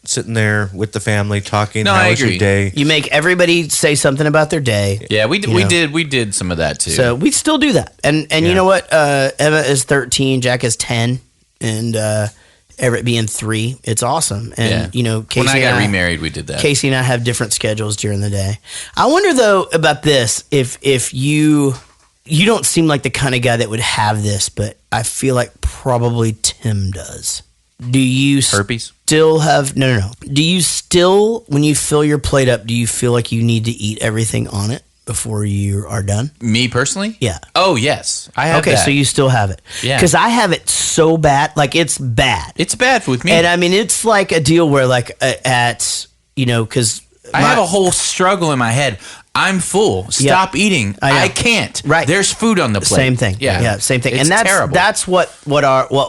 sitting there with the family talking. No, how I was your agree. day? You make everybody say something about their day. Yeah, we did some of that too. So we still do that. And you know what? Eva is 13, Jack is 10, and Everett being 3. It's awesome. And Casey when I got and remarried, we did that. Casey and I have different schedules during the day. I wonder though about this, if you don't seem like the kind of guy that would have this, but I feel like probably Tim does. Do you herpes? Still have no? Do you still, when you fill your plate up, do you feel like you need to eat everything on it before you are done? Me personally? Yeah. Oh, yes. I have that. So you still have it. Yeah. Because I have it so bad. Like, it's bad. It's bad with me. And I mean, it's like a deal where, like, because I have a whole struggle in my head. I'm full. Stop eating. I can't. Right. There's food on the plate. Same thing. Yeah. Same thing. It's and that's terrible. That's what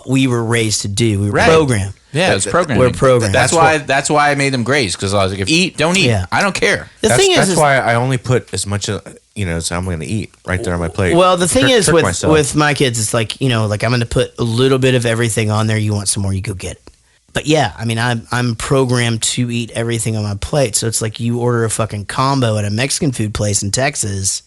we were raised to do. We were programmed. Yeah, it's programmed. We're programmed. That's why I made them graze, because I was like, if eat, don't eat. Yeah. I don't care. That's why I only put as much as I'm going to eat right there on my plate. Well, the thing is with my kids, it's like like I'm going to put a little bit of everything on there. You want some more, you go get it. But yeah, I mean, I'm programmed to eat everything on my plate. So it's like you order a fucking combo at a Mexican food place in Texas,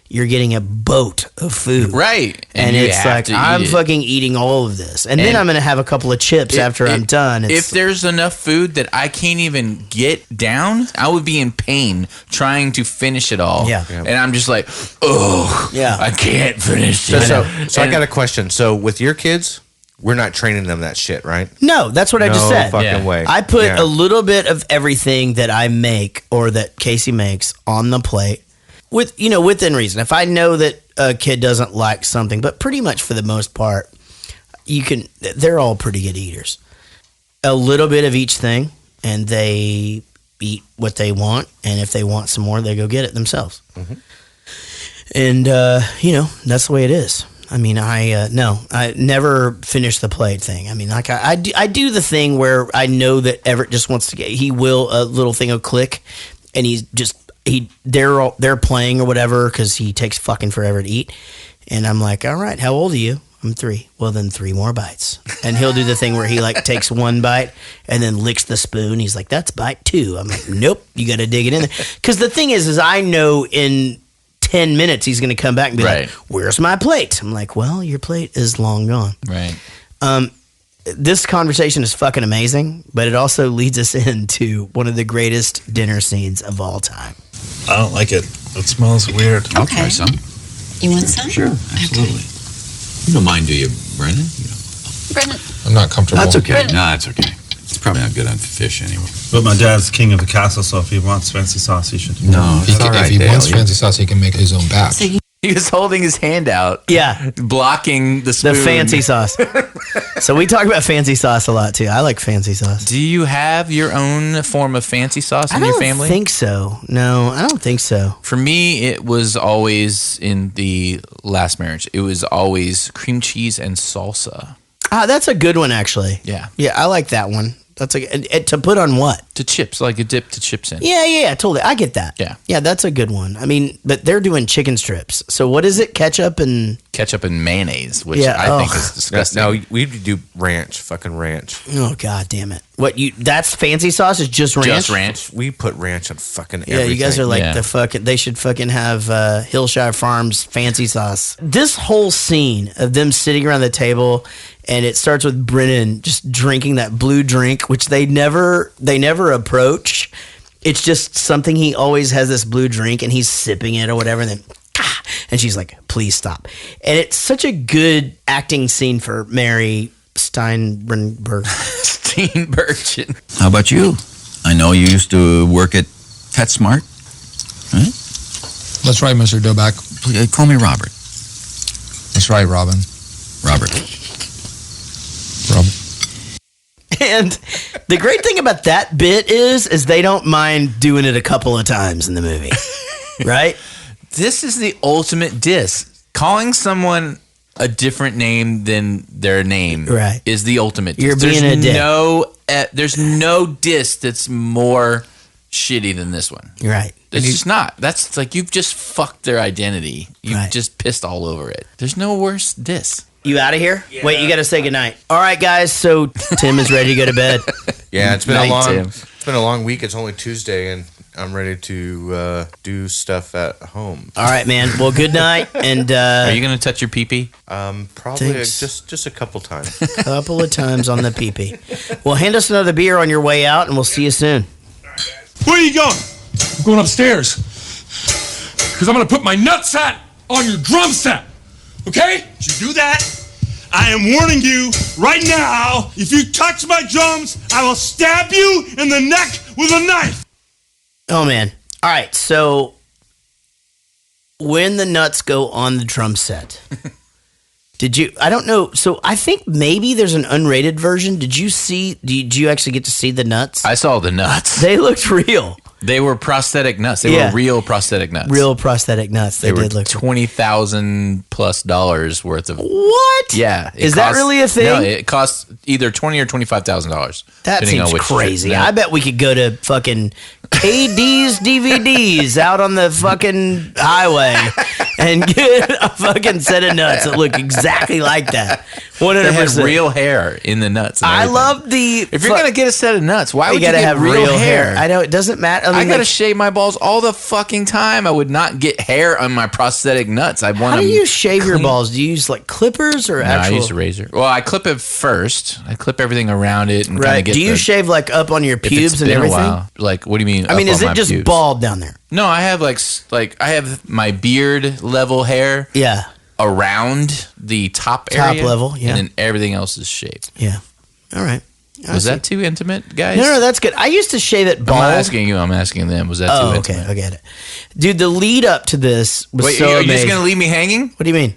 you're getting a boat of food. Right. And it's like, I'm fucking eating all of this. And then I'm going to have a couple of chips after I'm done. If there's enough food that I can't even get down, I would be in pain trying to finish it all. Yeah. And I'm just like, I can't finish it. So I got a question. So with your kids, we're not training them that shit, right? No, that's what I just said. No fucking way. I put a little bit of everything that I make or that Casey makes on the plate within reason. If I know that a kid doesn't like something, but pretty much for the most part, they're all pretty good eaters. A little bit of each thing, and they eat what they want, and if they want some more, they go get it themselves. Mm-hmm. And, that's the way it is. I mean, I never finish the plate thing. I mean, like I do the thing where I know that Everett just wants to get. A little thing will click, and they're playing or whatever because he takes fucking forever to eat, and I'm like, all right, how old are you? I'm 3. Well, then 3 more bites, and he'll do the thing where he like takes one bite and then licks the spoon. He's like, that's bite 2. I'm like, nope, you got to dig it in there because the thing is I know in 10 minutes he's going to come back and be Right. like, where's my plate? I'm like, well, your plate is long gone. Right. This conversation is fucking amazing, but it also leads us into one of the greatest dinner scenes of all time. I don't like it. It smells weird. I'll try some. You want some? Sure, absolutely. You don't mind, do you, Brennan? Brennan. I'm not comfortable. That's okay. No, that's okay. It's probably not good on fish anyway. But my dad's king of the castle, so if he wants fancy sauce, he should. No, it's all right, If he Dale. wants fancy sauce, he can make his own batch. So you He was holding his hand out. Yeah. Blocking the spoon. The fancy sauce. So we talk about fancy sauce a lot too. I like fancy sauce. Do you have your own form of fancy sauce in I your don't family? think so. No, I don't think so. For me, it was always in the last marriage. It was always cream cheese and salsa. Ah, that's a good one actually. Yeah. Yeah, I like that one. That's to put on what? To chips, like a dip to chips in. Yeah, totally. I get that. Yeah. Yeah, that's a good one. I mean, but they're doing chicken strips. So what is it? Ketchup and Ketchup and mayonnaise, which Yeah, I think oh. is disgusting. No, we do ranch, fucking ranch. oh god damn it. What you that's fancy sauce is just ranch? Just ranch. We put ranch on fucking Yeah, everything. you guys are like Yeah. the fucking. They should fucking have Hillshire Farms fancy sauce. This whole scene of them sitting around the table, and it starts with Brennan just drinking that blue drink, which they never approach. It's just something he always has this blue drink, and he's sipping it or whatever, and then. And she's like, "Please stop." And it's such a good acting scene for Mary Steenburgen. Steenburgen. How about you? I know you used to work at PetSmart. Right? That's right, Mr. Doback. Call me Robert. That's right, Robin. Robert. And the great thing about that bit is they don't mind doing it a couple of times in the movie, right? This is the ultimate diss. Calling someone a different name than their name Right. is the ultimate diss. You're being a dick. There's no diss that's more shitty than this one. Right. It's just not. That's like you've just fucked their identity. You've Right. just pissed all over it. There's no worse diss. You out of here? Wait, you got to say goodnight. All right, guys. So Tim is ready to go to bed. Yeah, it's been Night, Tim. it's been a long week. It's only Tuesday, and I'm ready to do stuff at home. All right, man. Well, good night, and Are you gonna touch your pee-pee? Probably Thanks. just a couple times. a couple of times on the pee-pee. Well, hand us another beer on your way out, and we'll see you soon. Where are you going? I'm going upstairs. Because I'm going to put my nutsack on your drum set. Okay? If you do that, I am warning you right now. If you touch my drums, I will stab you in the neck with a knife. Oh man. All right. So when the nuts go on the drum set, did you? I don't know. So I think maybe there's an unrated version. Did you see? Did you actually get to see the nuts? I saw the nuts. They looked real. They were prosthetic nuts. They Yeah. were real prosthetic nuts. Real prosthetic nuts. They They were did look. $20,000+ worth of. What? Yeah, it Is that costs- really a thing? No, it costs either $20,000 or $25,000. That depending on seems which crazy. nut. I bet we could go to fucking KD's DVDs out on the fucking highway and get a fucking set of nuts that look exactly like that. They had 100%. real hair in the nuts. and I everything. love the. If you're gonna get a set of nuts, why you would you gotta get have real hair? I know it doesn't matter. I mean, gotta like, shave my balls all the fucking time. I would not get hair on my prosthetic nuts. I want how them do you shave your clean. balls? Do you use like clippers or No, actual? I use a razor. Well, I clip it first. I clip everything around it and kind right. of get. Do you the, shave like up on your if it's pubes and been a everything? while. Like, what do you mean? I mean, up is on it my just pubes? bald down there? No, I have like I have my beard level hair Yeah. around the top area. level, yeah. And then everything else is shaved. Yeah. All right. I Was see. that too intimate, guys? No, that's good. I used to shave it I'm bald. not asking you. I'm asking them. Was that Oh, too okay. intimate? I get it. Dude, the lead up to this was Wait, so are you amazing. just gonna leave me hanging? What do you mean?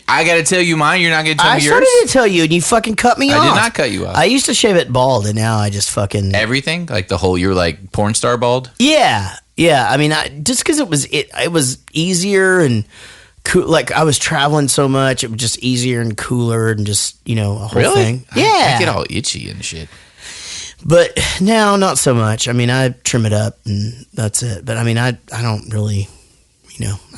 I got to tell you mine. You're not going to tell I me yours. started to tell you, and you fucking cut me off. I did not cut you off. I used to shave it bald, and now I just fucking Everything, like the whole. You're like porn star bald. yeah. I mean, just because it was easier and cool. Like I was traveling so much, it was just easier and cooler, and just a whole thing. Yeah, I get all itchy and shit. but now not so much. I mean, I trim it up, and that's it. But I mean, I don't really,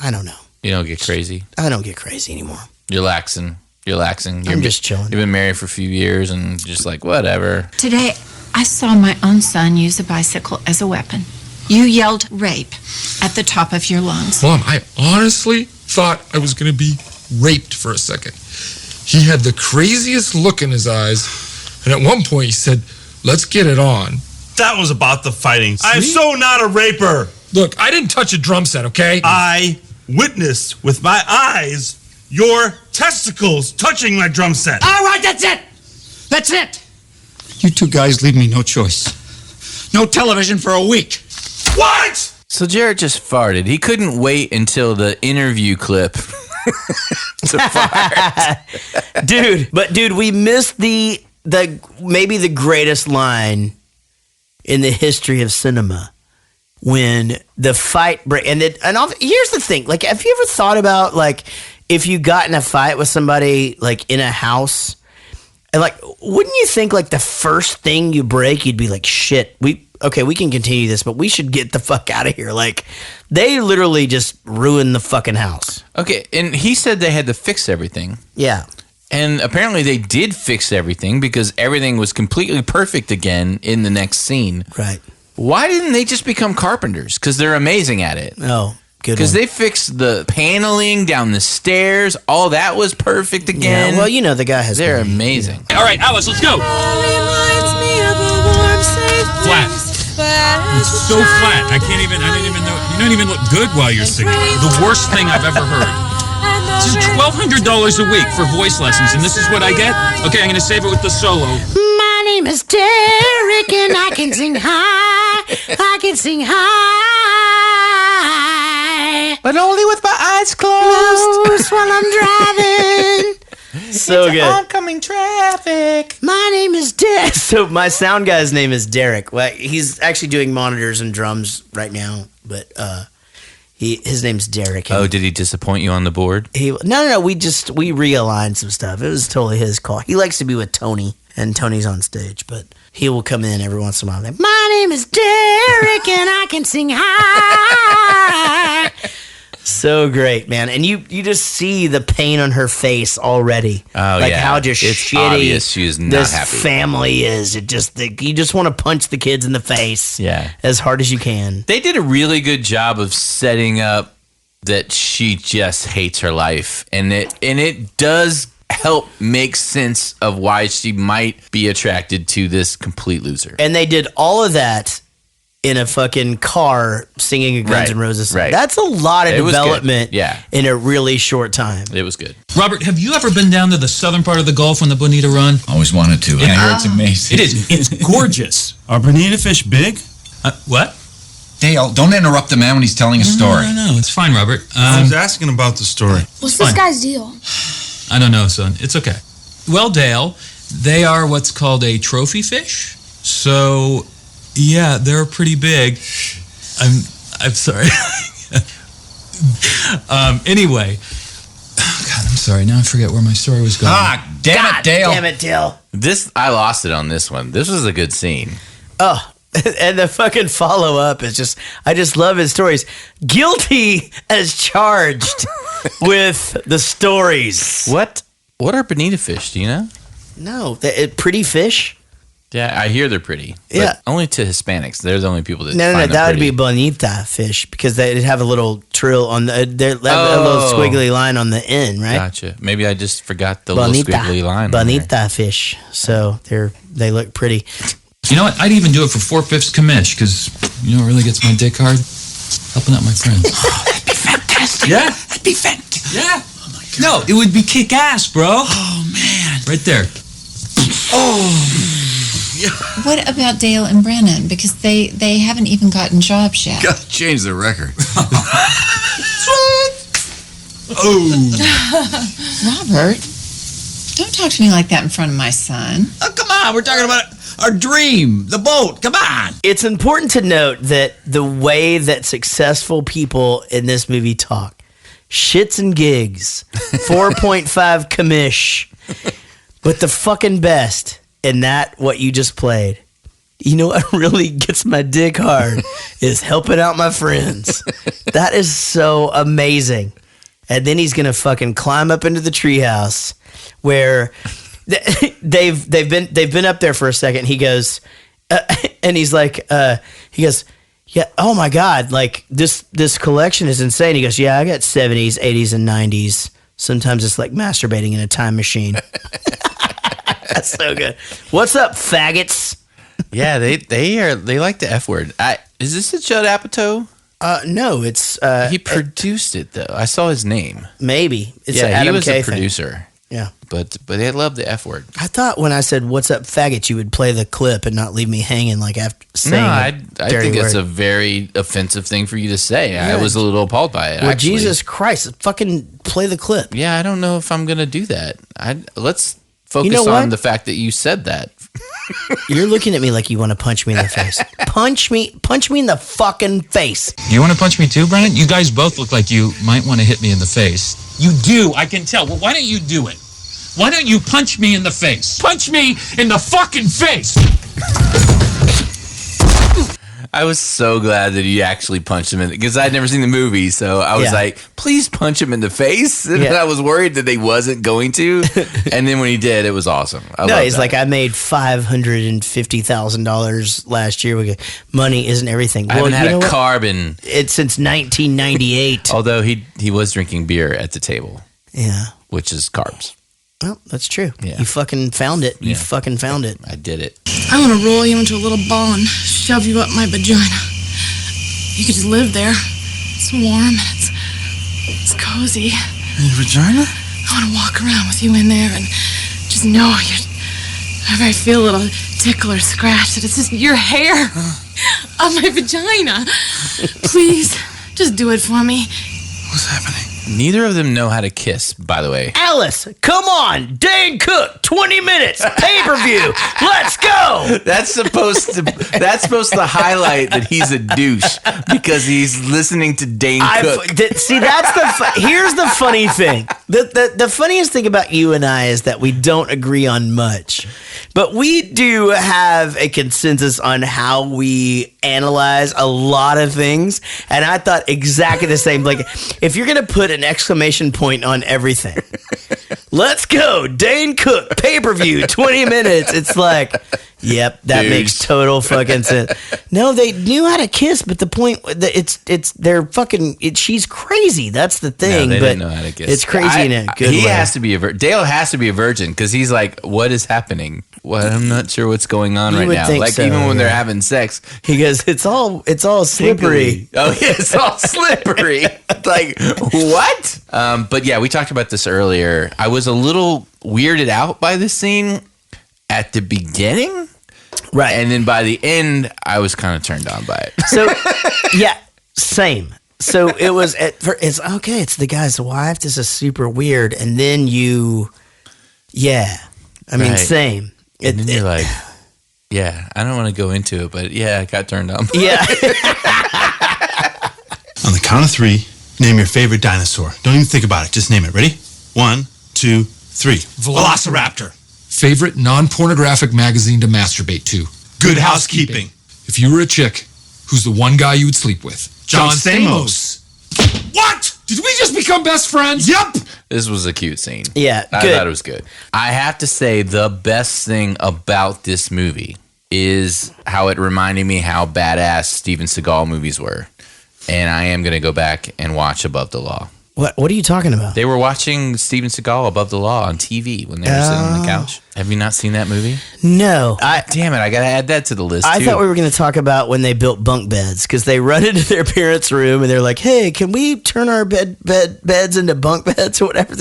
I don't know. You don't get crazy. I don't get crazy anymore. You're laxing. I'm just chilling. You've been married for a few years and just like whatever. Today, I saw my own son use a bicycle as a weapon. You yelled rape at the top of your lungs. Mom, I honestly thought I was going to be raped for a second. He had the craziest look in his eyes, and at one point he said, "Let's get it on." That was about the fighting. I'm so not a raper. Look, I didn't touch a drum set, okay? I witnessed with my eyes your testicles touching my drum set. All right, that's it. That's it. You two guys leave me no choice. No television for a week. What? So Jaret just farted. He couldn't wait until the interview clip to fart. Dude, we missed the maybe the greatest line in the history of cinema when the fight break. And here's the thing: like, have you ever thought about like if you got in a fight with somebody like in a house, and like, wouldn't you think like the first thing you break, you'd be like, shit, we can continue this, but we should get the fuck out of here. Like, they literally just ruined the fucking house. Okay, and he said they had to fix everything. Yeah. And apparently they did fix everything because everything was completely perfect again in the next scene. Right. Why didn't they just become carpenters? Because they're amazing at it. Oh, good. Because they fixed the paneling down the stairs. All that was perfect again. Yeah, well, you know, the guy has... They're amazing. All right, Alice, let's go. Flat. It's so flat. I didn't even know. You don't even look good while you're singing. The worst thing I've ever heard. This is $1,200 a week for voice lessons, and this is what I get? Okay, I'm going to save it with the solo. My name is Derek, and I can sing high. I can sing high. But only with my eyes closed. While I'm driving. So good. Oncoming traffic. My name is Derek. So my sound guy's name is Derek. Well, he's actually doing monitors and drums right now, but his name's Derek. Oh, did he disappoint you on the board? No. We realigned some stuff. It was totally his call. He likes to be with Tony, and Tony's on stage, but he will come in every once in a while. Like, my name is Derek, and I can sing high. So great, man. And you just see the pain on her face already. Oh, like yeah. how just it's shitty obvious she is not this happy. family is. You just want to punch the kids in the face. Yeah. As hard as you can. They did a really good job of setting up that she just hates her life. And it does help make sense of why she might be attracted to this complete loser. And they did all of that in a fucking car singing a Guns N' Roses song. Right. That's a lot of development in a really short time. It was good. Robert, have you ever been down to the southern part of the Gulf on the Bonita Run? Always wanted to. I hear it's amazing. It is. It's gorgeous. Are bonita fish big? What? Dale, don't interrupt the man when he's telling a story. No, it's fine, Robert. I was asking about the story. What's this guy's deal? I don't know, son. It's okay. Well, Dale, they are what's called a trophy fish. So, yeah, they're pretty big. I'm sorry. Anyway. Oh, God, I'm sorry. Now I forget where my story was going. Damn it, Dale. Damn it, Dale. I lost it on this one. This was a good scene. Oh, and the fucking follow-up is just, I just love his stories. Guilty as charged with the stories. What are bonita fish? Do you know? No, pretty fish? Yeah, I hear they're pretty. But Yeah. only to Hispanics. They're the only people that No, find them that would pretty. be bonita fish because they'd have a little trill on the, a little squiggly line on the end, right? Gotcha. Maybe I just forgot the Bonita, little squiggly line. on bonita there. fish. So they look pretty. You know what? I'd even do it for 4/5 commish because, you know what really gets my dick hard? Helping out my friends. That'd be fantastic. Yeah? That'd be fantastic. Yeah. Oh, my God. No, it would be kick-ass, bro. Oh, man. Right there. What about Dale and Brennan? Because they haven't even gotten jobs yet. Gotta change the record. Robert, don't talk to me like that in front of my son. Oh, come on. We're talking about our dream, the boat. Come on. It's important to note that the way that successful people in this movie talk, shits and gigs, 4.5 commish, but the fucking best in that what you just played. You know what really gets my dick hard is helping out my friends. That is so amazing. And then he's gonna fucking climb up into the treehouse where they've been up there for a second. He goes, and he's like, he goes, Yeah. Oh my God. Like this collection is insane. He goes, yeah, I got 70s, 80s, and 90s. Sometimes it's like masturbating in a time machine. That's so good. What's up, faggots? Yeah, they like the F word. Is this a Judd Apatow? No, it's he produced it though. I saw his name. Maybe it's an he Adam was K a producer. thing. Yeah, but they love the F word. I thought when I said "What's up, faggot," you would play the clip and not leave me hanging like after saying. No, I think word. it's a very offensive thing for you to say. Yeah. I was a little appalled by it. Well, actually. Jesus Christ, fucking play the clip. Yeah, I don't know if I'm gonna do that. Let's focus on the fact that you said that. You're looking at me like you want to punch me in the face. Punch me in the fucking face. You want to punch me too, Brennan? You guys both look like you might want to hit me in the face. You do, I can tell. Well, why don't you do it? Why don't you punch me in the face? Punch me in the fucking face! I was so glad that he actually punched him in because I'd never seen the movie, so I was like, please punch him in the face. And I was worried that they wasn't going to. And then when he did, it was awesome. He's like, I made $550,000 last year. Money isn't everything. I haven't had a carb in it's since 1998. Although he was drinking beer at the table. Yeah. Which is carbs. Well, that's true. Yeah. You fucking found it. You fucking found it. I did it. I want to roll you into a little ball and shove you up my vagina. You could just live there. It's warm and it's cozy. Your vagina? I want to walk around with you in there and just know you. Whenever I feel a little tickle or scratch, that it's just your hair on my vagina. Please, just do it for me. What's happening? Neither of them know how to kiss, by the way. Alice, come on. Dane Cook, 20 minutes. Pay-per-view. Let's go. That's supposed to highlight that he's a douche because he's listening to Dane Cook. See, that's here's the funny thing. The funniest thing about you and I is that we don't agree on much. But we do have a consensus on how we analyze a lot of things. And I thought exactly the same. Like, if you're going to put an exclamation point on everything, let's go. Dane Cook, pay-per-view, 20 minutes. It's like, yep, that makes total fucking sense. No, they knew how to kiss, but the point, they're fucking, she's crazy. That's the thing. No, they but didn't know how to kiss. It's crazy in a good way. Has to be Dale has to be a virgin because he's like, what is happening? Well, I'm not sure what's going on right now. Like so, even when they're having sex, he goes, "It's all slippery." Oh, yeah, it's all slippery. Like what? But yeah, we talked about this earlier. I was a little weirded out by this scene at the beginning, right? And then by the end, I was kind of turned on by it. So, yeah, same. So it was. It's okay. It's the guy's wife. This is super weird, and then I mean, same. And then you're like, yeah, I don't want to go into it, but yeah, I got turned on. Yeah. On the count of 3, name your favorite dinosaur. Don't even think about it. Just name it. Ready? 1, 2, 3. Velociraptor. Favorite non-pornographic magazine to masturbate to. Good Housekeeping. If you were a chick, who's the one guy you would sleep with? John Stamos. What? Did we just become best friends? Yep. This was a cute scene. Yeah, I thought it was good. I have to say the best thing about this movie is how it reminded me how badass Steven Seagal movies were. And I am going to go back and watch Above the Law. What are you talking about? They were watching Steven Seagal Above the Law on TV when they were sitting on the couch. Have you not seen that movie? No. Damn it, I got to add that to the list, I thought we were going to talk about when they built bunk beds, because they run into their parents' room and they're like, hey, can we turn our beds into bunk beds or whatever?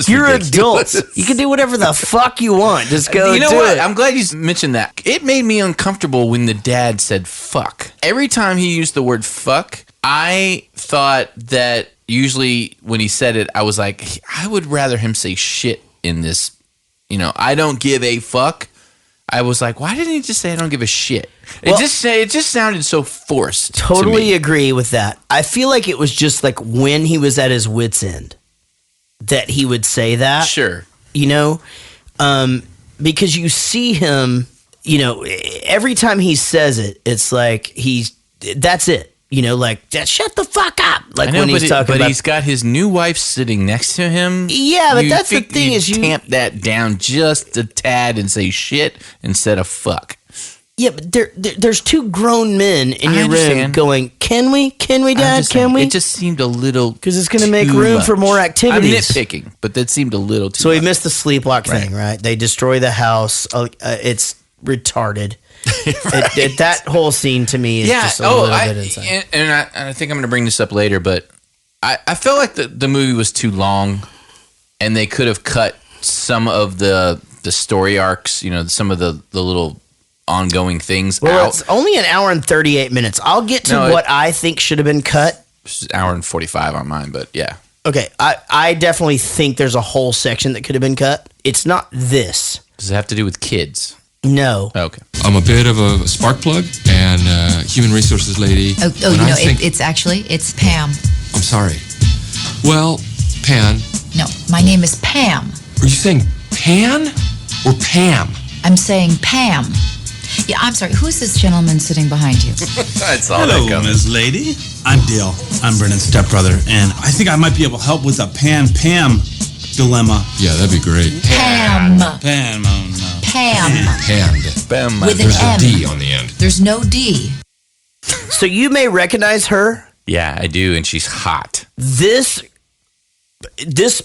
You're ridiculous. adults. You can do whatever the fuck you want. Just go You know do what? it. I'm glad you mentioned that. It made me uncomfortable when the dad said fuck. Every time he used the word fuck, I thought that usually when he said it, I was like, I would rather him say shit in this. You know, I don't give a fuck. I was like, why didn't he just say I don't give a shit? It just sounded so forced. Totally agree with that. I feel like it was just like when he was at his wit's end that he would say that. Sure. You know, because you see him, you know, every time he says it, it's like that's it. You know, like, shut the fuck up. Like I know, when he's talking about. But he's got his new wife sitting next to him. Yeah, but that's the thing is you tamp that down just a tad and say shit instead of fuck. Yeah, but there's two grown men in your room understand. going, can we, Dad, can we? It just seemed a little because it's going to make room for more activities. I'm nitpicking, but that seemed a little too So much. we missed the sleepwalk thing, right? They destroy the house. It's retarded. That whole scene to me is just a little bit insane. And I think I'm going to bring this up later, but I felt like the movie was too long, and they could have cut some of the story arcs, some of the little ongoing things out. It's only an hour and 38 minutes. I'll get to what I think should have been cut. It's an hour and 45 on mine, but yeah. Okay, I definitely think there's a whole section that could have been cut. It's not this. Does it have to do with kids? No. Okay. I'm a bit of a spark plug and human resources lady. It's Pam. I'm sorry. Well, Pan. No, my name is Pam. Are you saying Pan or Pam? I'm saying Pam. Yeah, I'm sorry. Who's this gentleman sitting behind you? That's all Hello, that comes. Ms. Lady. I'm Dale. I'm Brennan's stepbrother, and I think I might be able to help with the Pan-Pam dilemma. Yeah, that'd be great. Pam. Pam, oh no. Pam. Panned. Bam, With an There's M. a D on the end. There's no D. So you may recognize her. Yeah, I do, and she's hot. This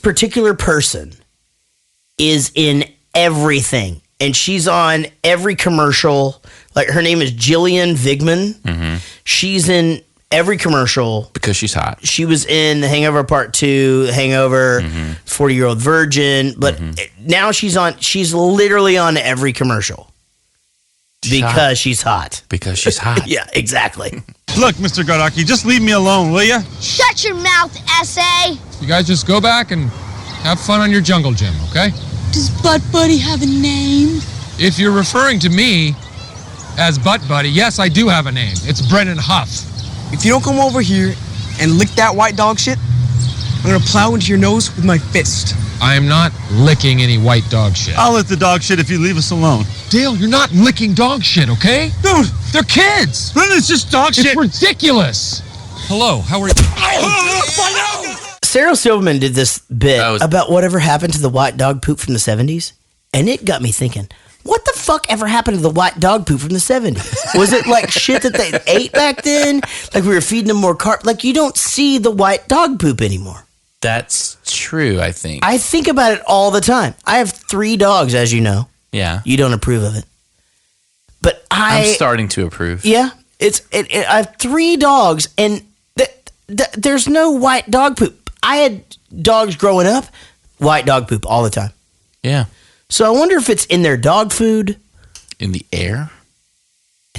particular person is in everything, and she's on every commercial. Like, her name is Jillian Vigman. Mm-hmm. She's in every commercial. Because she's hot. She was in The Hangover Part 2, The Hangover, 40-Year-Old Virgin, but now she's literally on every commercial. Because she's hot. Because she's hot. Yeah, exactly. Look, Mr. Garaki, just leave me alone, will you? Shut your mouth, S.A. You guys just go back and have fun on your jungle gym, okay? Does Butt Buddy have a name? If you're referring to me as Butt Buddy, yes, I do have a name. It's Brennan Huff. If you don't come over here and lick that white dog shit, I'm gonna plow into your nose with my fist. I am not licking any white dog shit. I'll let the dog shit if you leave us alone. Dale, you're not licking dog shit, okay? Dude, they're kids. Brennan, it's just dog shit. It's ridiculous. Hello, how are you? Sarah Silverman did this bit about whatever happened to the white dog poop from the 70s, and it got me thinking, what the fuck ever happened to the white dog poop from the 70s? Was it like shit that they ate back then? Like we were feeding them more carb? Like you don't see the white dog poop anymore. That's true, I think. I think about it all the time. I have 3 dogs, as you know. Yeah. You don't approve of it. But I'm starting to approve. Yeah. I have 3 dogs, and there's no white dog poop. I had dogs growing up, white dog poop all the time. Yeah. So I wonder if it's in their dog food. In the air?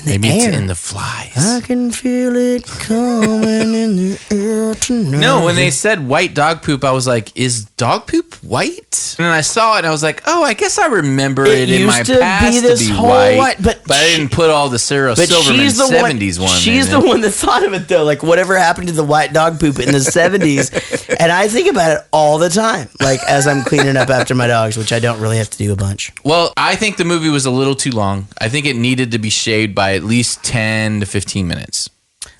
Maybe it's in the flies. I can feel it coming in the air tonight. No, when they said white dog poop, I was like, is dog poop white? And then I saw it and I was like, oh, I guess I remember it in my past to be white. But I didn't put all the Sarah Silverman 70s one. She's the one that thought of it, though. Like, whatever happened to the white dog poop in the 70s. And I think about it all the time, like as I'm cleaning up after my dogs, which I don't really have to do a bunch. Well, I think the movie was a little too long. I think it needed to be shaved by at least 10 to 15 minutes.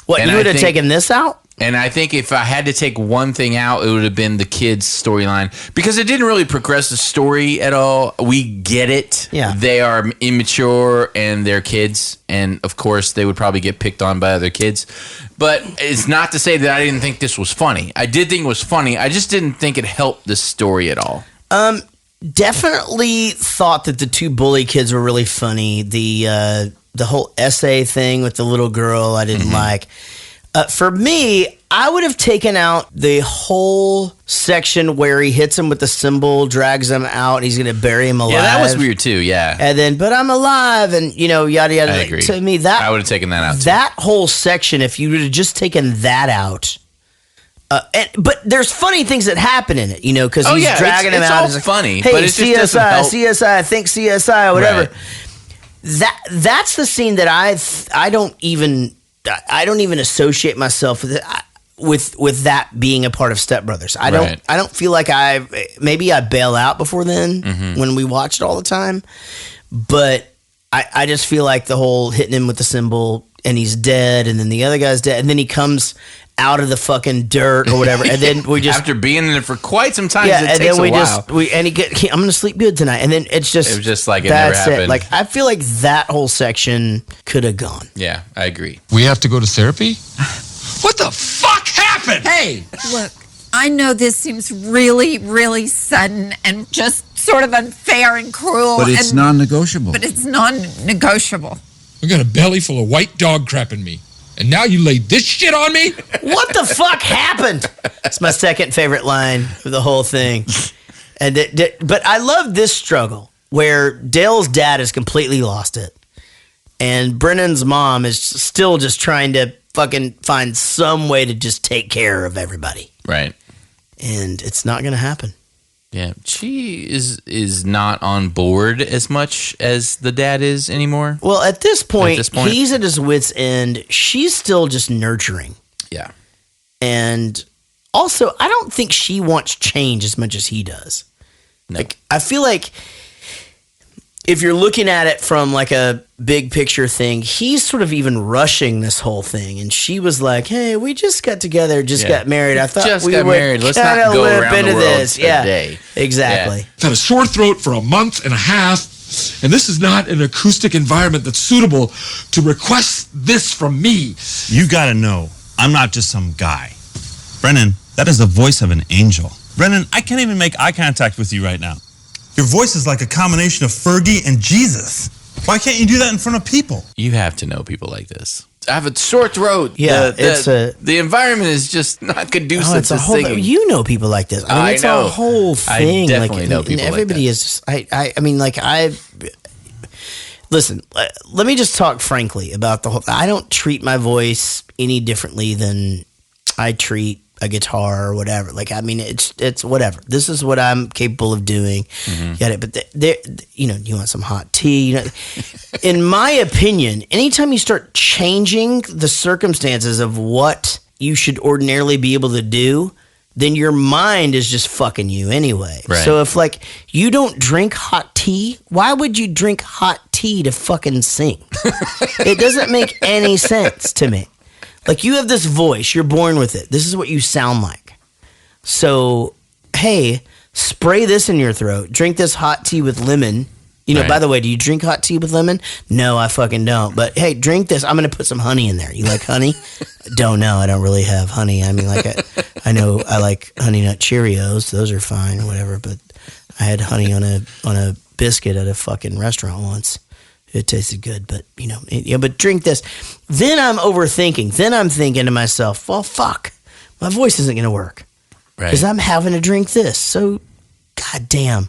What, and you would have taken this out? And I think if I had to take one thing out, it would have been the kids' storyline. Because it didn't really progress the story at all. We get it. Yeah. They are immature and they're kids. And, of course, they would probably get picked on by other kids. But it's not to say that I didn't think this was funny. I did think it was funny. I just didn't think it helped the story at all. Definitely thought that the 2 bully kids were really funny. The whole essay thing with the little girl I didn't like. For me, I would have taken out the whole section where he hits him with the cymbal, drags him out, he's going to bury him alive. Yeah, that was weird too, yeah. And then, but I'm alive, and, yada, yada. I agree. To me, I would have taken that out too. That whole section, if you would have just taken that out. But there's funny things that happen in it, because he's dragging him out. It's all funny, hey, but it just doesn't help. CSI, think CSI, or whatever. Right. That's the scene that I don't even associate myself with that being a part of Step Brothers. I don't feel like maybe I bail out before then when we watched it all the time, but I just feel like the whole hitting him with the cymbal and he's dead, and then the other guy's dead, and then he comes out of the fucking dirt or whatever, and then we just after being in it for quite some time, yeah, it and takes then we a while. I'm gonna sleep good tonight, and then it was just like it never happened. Like I feel like that whole section could have gone. Yeah, I agree. We have to go to therapy? What the fuck happened? Hey, look, I know this seems really, really sudden and just sort of unfair and cruel. But it's non-negotiable. But it's non-negotiable. I got a belly full of white dog crap in me. And now you laid this shit on me? What the fuck happened? It's my second favorite line of the whole thing. And but I love this struggle where Dale's dad has completely lost it. And Brennan's mom is still just trying to fucking find some way to just take care of everybody. Right. And it's not going to happen. Yeah, she is not on board as much as the dad is anymore. Well, at this point, he's at his wit's end. She's still just nurturing. Yeah. And also, I don't think she wants change as much as he does. No. Like, I feel like if you're looking at it from like a big picture thing, he's sort of even rushing this whole thing. And she was like, "Hey, we just got together, got married. I thought we got married. Let's not go around the world this." Yeah, today. Exactly. I've had a sore throat for a month and a half, and this is not an acoustic environment that's suitable to request this from me. You gotta know, I'm not just some guy. Brennan, that is the voice of an angel. Brennan, I can't even make eye contact with you right now. Your voice is like a combination of Fergie and Jesus. Why can't you do that in front of people? You have to know people like this. I have a sore throat. Yeah, the environment is just not conducive to singing. You know people like this. I mean, it's know. a whole thing. I definitely know people and everybody like is. I mean, like listen. Let me just talk frankly about the whole. I don't treat my voice any differently than I treat a guitar or whatever. Like, I mean, it's whatever. This is what I'm capable of doing. Mm-hmm. But you want some hot tea. In my opinion, anytime you start changing the circumstances of what you should ordinarily be able to do, then your mind is just fucking you anyway. Right. So if like you don't drink hot tea, why would you drink hot tea to fucking sing? It doesn't make any sense to me. Like, you have this voice, you're born with it. This is what you sound like. So, hey, spray this in your throat. Drink this hot tea with lemon. Right. By the way, do you drink hot tea with lemon? No, I fucking don't. But hey, drink this. I'm going to put some honey in there. You like honey? Don't know. I don't really have honey. I mean, like, I know I like Honey Nut Cheerios. Those are fine or whatever. But I had honey on a biscuit at a fucking restaurant once. It tasted good, but but drink this. Then I'm overthinking. Then I'm thinking to myself, well, fuck, my voice isn't going to work because I'm having to drink this. So, goddamn,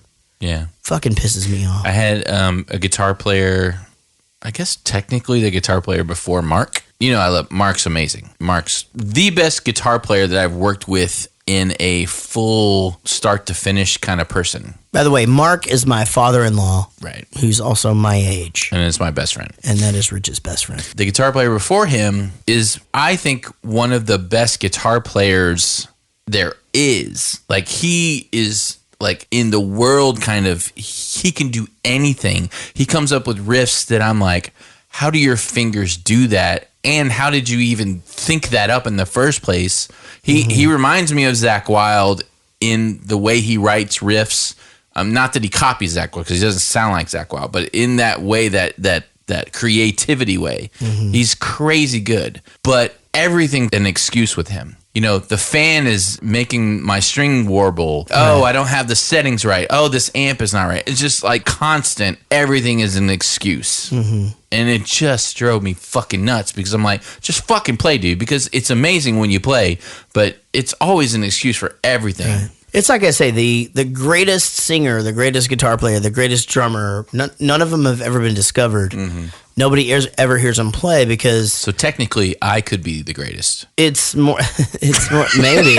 fucking pisses me off. I had a guitar player. I guess technically the guitar player before Mark. I love Mark's amazing. Mark's the best guitar player that I've worked with in a full start to finish kind of person. By the way, Mark is my father-in-law, right? Who's also my age. And it's my best friend. And that is Rich's best friend. The guitar player before him is, I think, one of the best guitar players there is. Like, he is, like, in the world kind of, he can do anything. He comes up with riffs that I'm like, how do your fingers do that? And how did you even think that up in the first place? He reminds me of Zakk Wylde in the way he writes riffs. Not that he copies Zakk Wylde, because he doesn't sound like Zakk Wylde, but in that way, that creativity way, he's crazy good. But everything's an excuse with him. The fan is making my string warble. Oh, I don't have the settings right. Oh, this amp is not right. It's just like constant. Everything is an excuse. And it just drove me fucking nuts because I'm like, just fucking play, dude, because it's amazing when you play, but it's always an excuse for everything. Right. It's like I say, the greatest singer, the greatest guitar player, the greatest drummer, none of them have ever been discovered. Nobody ever hears them play because... So technically, I could be the greatest. It's more maybe.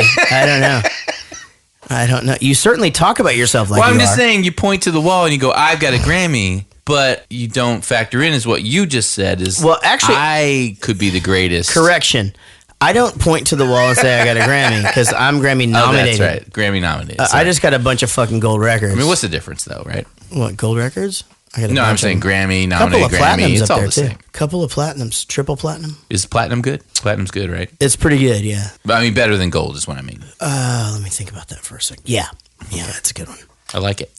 I don't know. You certainly talk about yourself like well, you I'm just are. saying, you point to the wall and you go, I've got a Grammy, but you don't factor in is what you just said is, well, actually, I could be the greatest. Correction. I don't point to the wall and say I got a Grammy because I'm Grammy nominated. Oh, that's right. Grammy nominated. I just got a bunch of fucking gold records. I mean, what's the difference though, right? What, gold records? I got a No, I'm bunch of saying them. Grammy, Couple nominated of Grammy. platinums It's up all there the too. same. Couple of platinums, triple platinum. Is platinum good? Platinum's good, right? It's pretty good, yeah. But I mean, better than gold is what I mean. Let me think about that for a second. Yeah, that's a good one. I like it.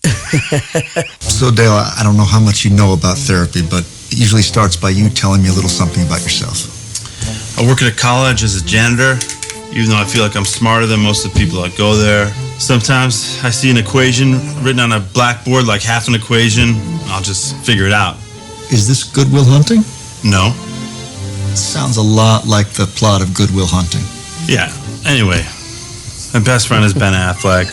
So, Dale, I don't know how much you know about therapy, but it usually starts by you telling me a little something about yourself. I work at a college as a janitor, even though I feel like I'm smarter than most of the people that go there. Sometimes I see an equation written on a blackboard, like half an equation. I'll just figure it out. Is this Good Will Hunting? No. Sounds a lot like the plot of Good Will Hunting. Yeah. Anyway, my best friend is Ben Affleck.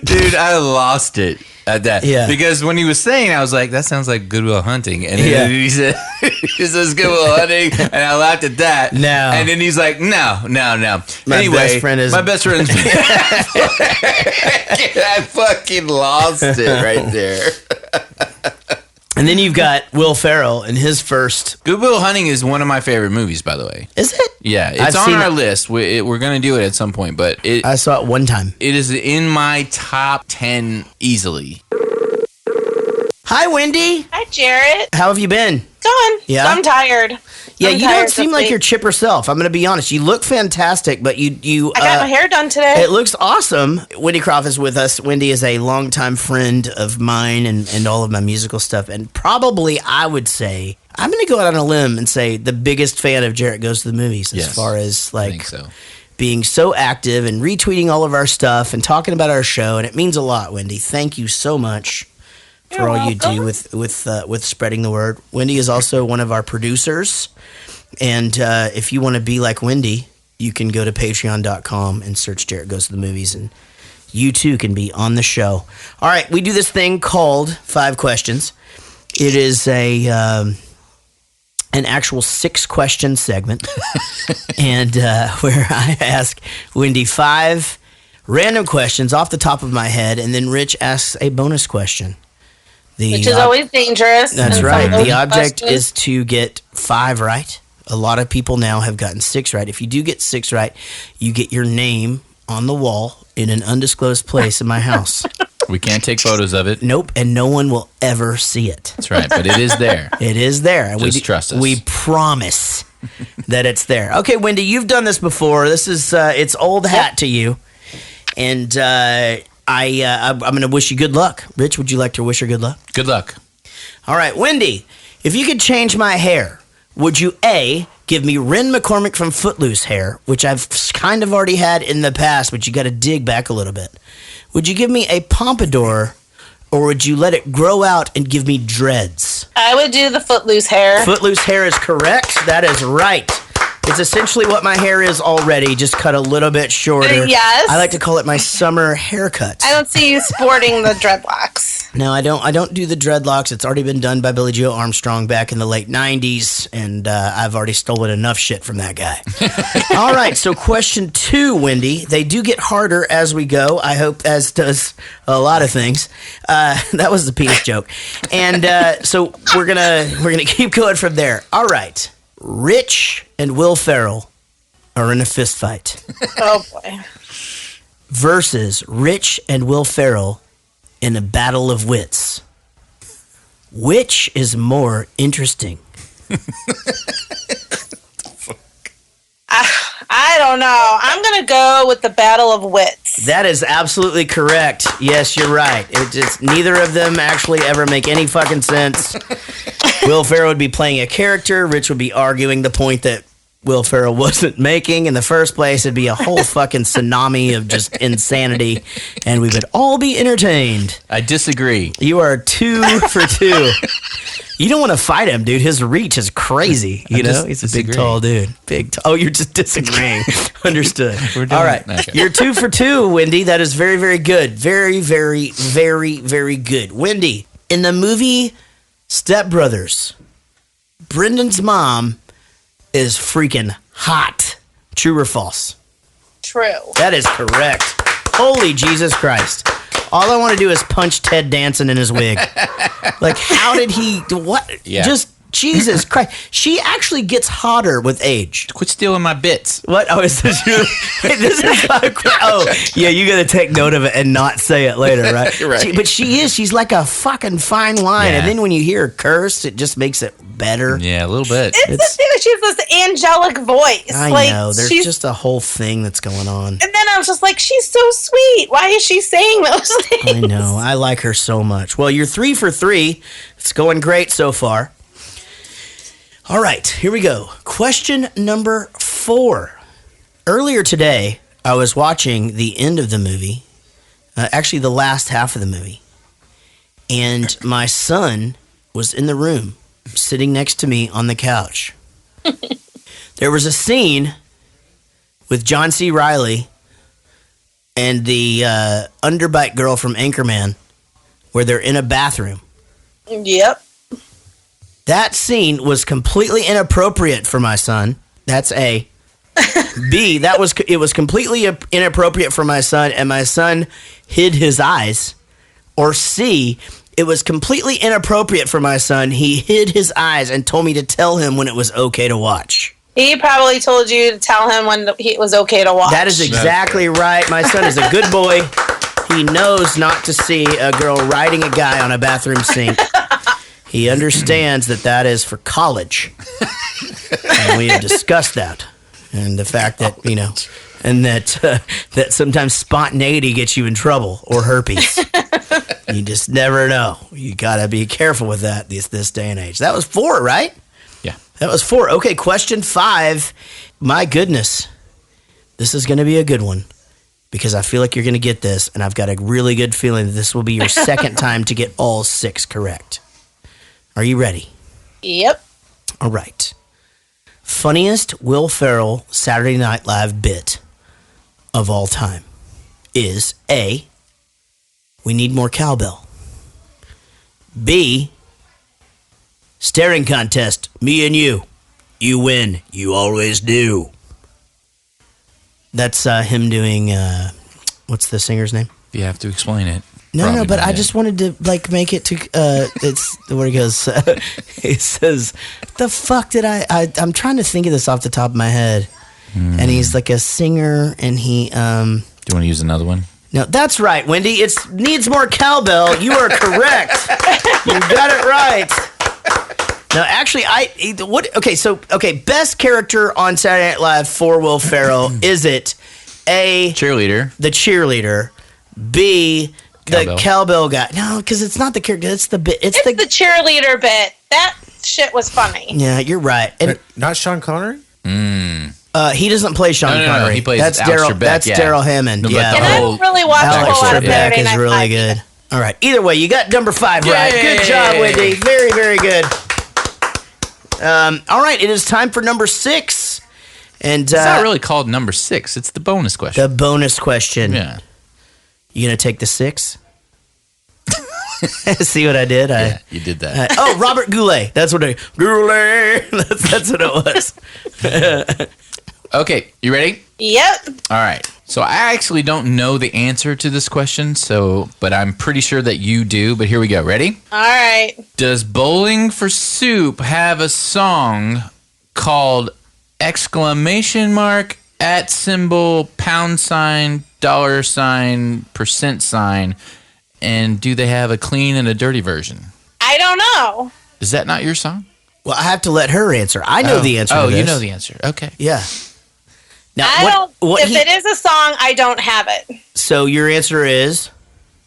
Dude, I lost it at that. Yeah. Because when he was saying, I was like, that sounds like Good Will Hunting. And Yeah. then he said, he says Good Will Hunting. And I laughed at that. No. And then he's like, no. My Anyway, best friend is- my best friend is I fucking lost it right there. And then you've got Will Ferrell in his first. Good Will Hunting is one of my favorite movies, by the way. Is it? Yeah, it's I've on seen our it. list. We're going to do it at some point, but I saw it one time. it is in my top 10 easily. Hi, Wendy. Hi, Jaret. How have you been? Good. Yeah? I'm tired. Yeah, I'm you tired don't this seem like week. your chipper self. I'm going to be honest. You look fantastic, but you. I got my hair done today. It looks awesome. Wendy Kropf is with us. Wendy is a longtime friend of mine and all of my musical stuff. And probably, I would say, I'm going to go out on a limb and say the biggest fan of Jaret Goes to the Movies as Yes, far as I think so. being so active and retweeting all of our stuff and talking about our show. And it means a lot, Wendy. Thank you so much for all you do with spreading the word. Wendy is also one of our producers. And if you want to be like Wendy, you can go to patreon.com and search Jaret Goes to the Movies, and you too can be on the show. All right, we do this thing called 5 Questions. It is an actual 6-question segment, and where I ask Wendy 5 random questions off the top of my head, and then Rich asks a bonus question. Which is always dangerous. That's and right. some of The those object questions- is to get 5 right. A lot of people now have gotten 6 right. If you do get 6 right, you get your name on the wall in an undisclosed place in my house. We can't take photos of it. Nope, and no one will ever see it. That's right, but it is there. It is there. And Just trust us. We promise that it's there. Okay, Wendy, you've done this before. This is it's old hat to you, and I'm going to wish you good luck. Rich, would you like to wish her good luck? Good luck. All right, Wendy, if you could change my hair, would you A, give me Ren McCormick from Footloose hair, which I've kind of already had in the past, but you got to dig back a little bit? Would you give me a pompadour, or would you let it grow out and give me dreads? I would do the Footloose hair. Footloose hair is correct. That is right. It's essentially what my hair is already, just cut a little bit shorter. Yes. I like to call it my summer haircut. I don't see you sporting the dreadlocks. No, I don't do the dreadlocks. It's already been done by Billy Joe Armstrong back in the late 90s, and I've already stolen enough shit from that guy. All right, so question 2, Wendy. They do get harder as we go, I hope, as does a lot of things. That was the penis joke. And so we're gonna keep going from there. All right. Rich and Will Ferrell are in a fist fight. Oh, boy. Versus Rich and Will Ferrell in a battle of wits. Which is more interesting? I don't know. I'm going to go with the Battle of Wits. That is absolutely correct. Yes, you're right. It's neither of them actually ever make any fucking sense. Will Ferrell would be playing a character. Rich would be arguing the point that Will Ferrell wasn't making in the first place. It'd be a whole fucking tsunami of just insanity, and we would all be entertained. I disagree. You are 2 for 2. You don't want to fight him, dude. His reach is crazy. You know, he's a big, tall dude. Oh, you're just disagreeing. Understood. All right. Okay. You're 2 for 2, Wendy. That is very, very good. Very, very, very, very good. Wendy, in the movie Step Brothers, Brendan's mom is freaking hot. True or false? True. That is correct. Holy Jesus Christ. All I want to do is punch Ted Danson in his wig. Like, how did he... What? Yeah. Just Jesus Christ. She actually gets hotter with age. Quit stealing my bits. What? Oh, is this you? This is oh, yeah, you got to take note of it and not say it later, right? Right. But she's like a fucking fine line. Yeah. And then when you hear her curse, it just makes it better. Yeah, a little bit. It's the thing that she has this angelic voice. I like, know. There's she's- just a whole thing that's going on. And then I was just like, she's so sweet. Why is she saying those things? I know. I like her so much. Well, you're 3 for 3. It's going great so far. All right, here we go. Question number 4. Earlier today, I was watching the end of the movie, actually the last half of the movie, and my son was in the room, sitting next to me on the couch. There was a scene with John C. Reilly and the underbite girl from Anchorman where they're in a bathroom. Yep. That scene was completely inappropriate for my son. That's A. B, it was completely inappropriate for my son, and my son hid his eyes. Or C, it was completely inappropriate for my son. He hid his eyes and told me to tell him when it was okay to watch. He probably told you to tell him when it was okay to watch. That is exactly right. My son is a good boy. He knows not to see a girl riding a guy on a bathroom sink. He understands that is for college. And we have discussed that. And the fact that, and that sometimes spontaneity gets you in trouble or herpes. You just never know. You got to be careful with that this day and age. That was 4, right? Yeah. That was 4. Okay, question 5. My goodness. This is going to be a good one because I feel like you're going to get this, and I've got a really good feeling that this will be your second time to get all 6 correct. Are you ready? Yep. All right. Funniest Will Ferrell Saturday Night Live bit of all time is A, we need more cowbell. B, staring contest, me and you. You win. You always do. That's him doing, what's the singer's name? You have to explain it. No, but I just wanted to make it to it's where he goes. He says, "The fuck did I'm trying to think of this off the top of my head." And he's like a singer, and he. Do you want to use another one? No, that's right, Wendy. It needs more cowbell. You are correct. You got it right. No, actually, best character on Saturday Night Live for Will Ferrell, is it A, cheerleader, the cheerleader, B, the cowbell guy? No, because it's not the character. It's the bit. It's the cheerleader bit. That shit was funny. Yeah, you're right. And not Sean Connery? He doesn't play Sean Connery. No, he plays that's Alex Daryl. Trebek, That's Daryl Hammond. And I don't really watch a Alex whole lot of Trebek Saturday is Night really Live. good. All right. Either way, you got number 5 right. Yay! Good job, Wendy. Very, very good. All right. It is time for number 6. And it's not really called number 6. It's the bonus question. The bonus question. Yeah. You gonna take the 6? See what I did? Yeah, you did that. Robert Goulet. That's what Goulet. That's what it was. Okay, you ready? Yep. All right. So I actually don't know the answer to this question, but I'm pretty sure that you do. But here we go. Ready? All right. Does Bowling for Soup have a song called ! $! And do they have a clean and a dirty version? I don't know. Is that not your song? Well, I have to let her answer. I know the answer to this. You know the answer. Okay. Yeah. Now, if it is a song, I don't have it. So your answer is?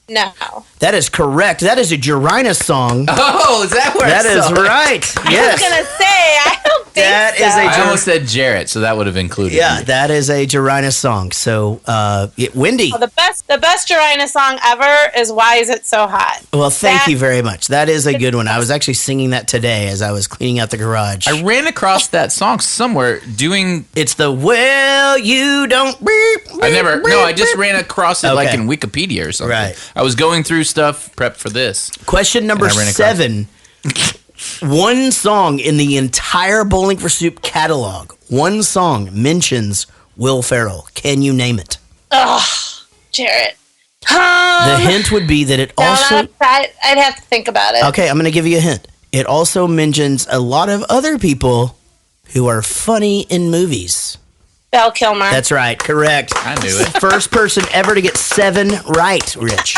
No. That is correct. That is a Jarina song. Oh, is that where That is right. Yes. I was going to say, I don't think That so. is I almost said Jaret, so that would have included Yeah, me. that is a Jarina song. So, Wendy. Well, the best Jarina song ever is Why Is It So Hot? Well, thank you very much. That is a good one. I was actually singing that today as I was cleaning out the garage. I ran across that song somewhere doing... It's the Well, You Don't... I just ran across it like in Wikipedia or something. Right. I was going through stuff, prep for this. Question number 7. One song in the entire Bowling for Soup catalog, one song mentions Will Ferrell. Can you name it? Ugh, Jaret. The hint would be that it also... I'd have to think about it. Okay, I'm going to give you a hint. it also mentions a lot of other people who are funny in movies. Val Kilmer. That's right. Correct. I knew it. First person ever to get 7 right, Rich.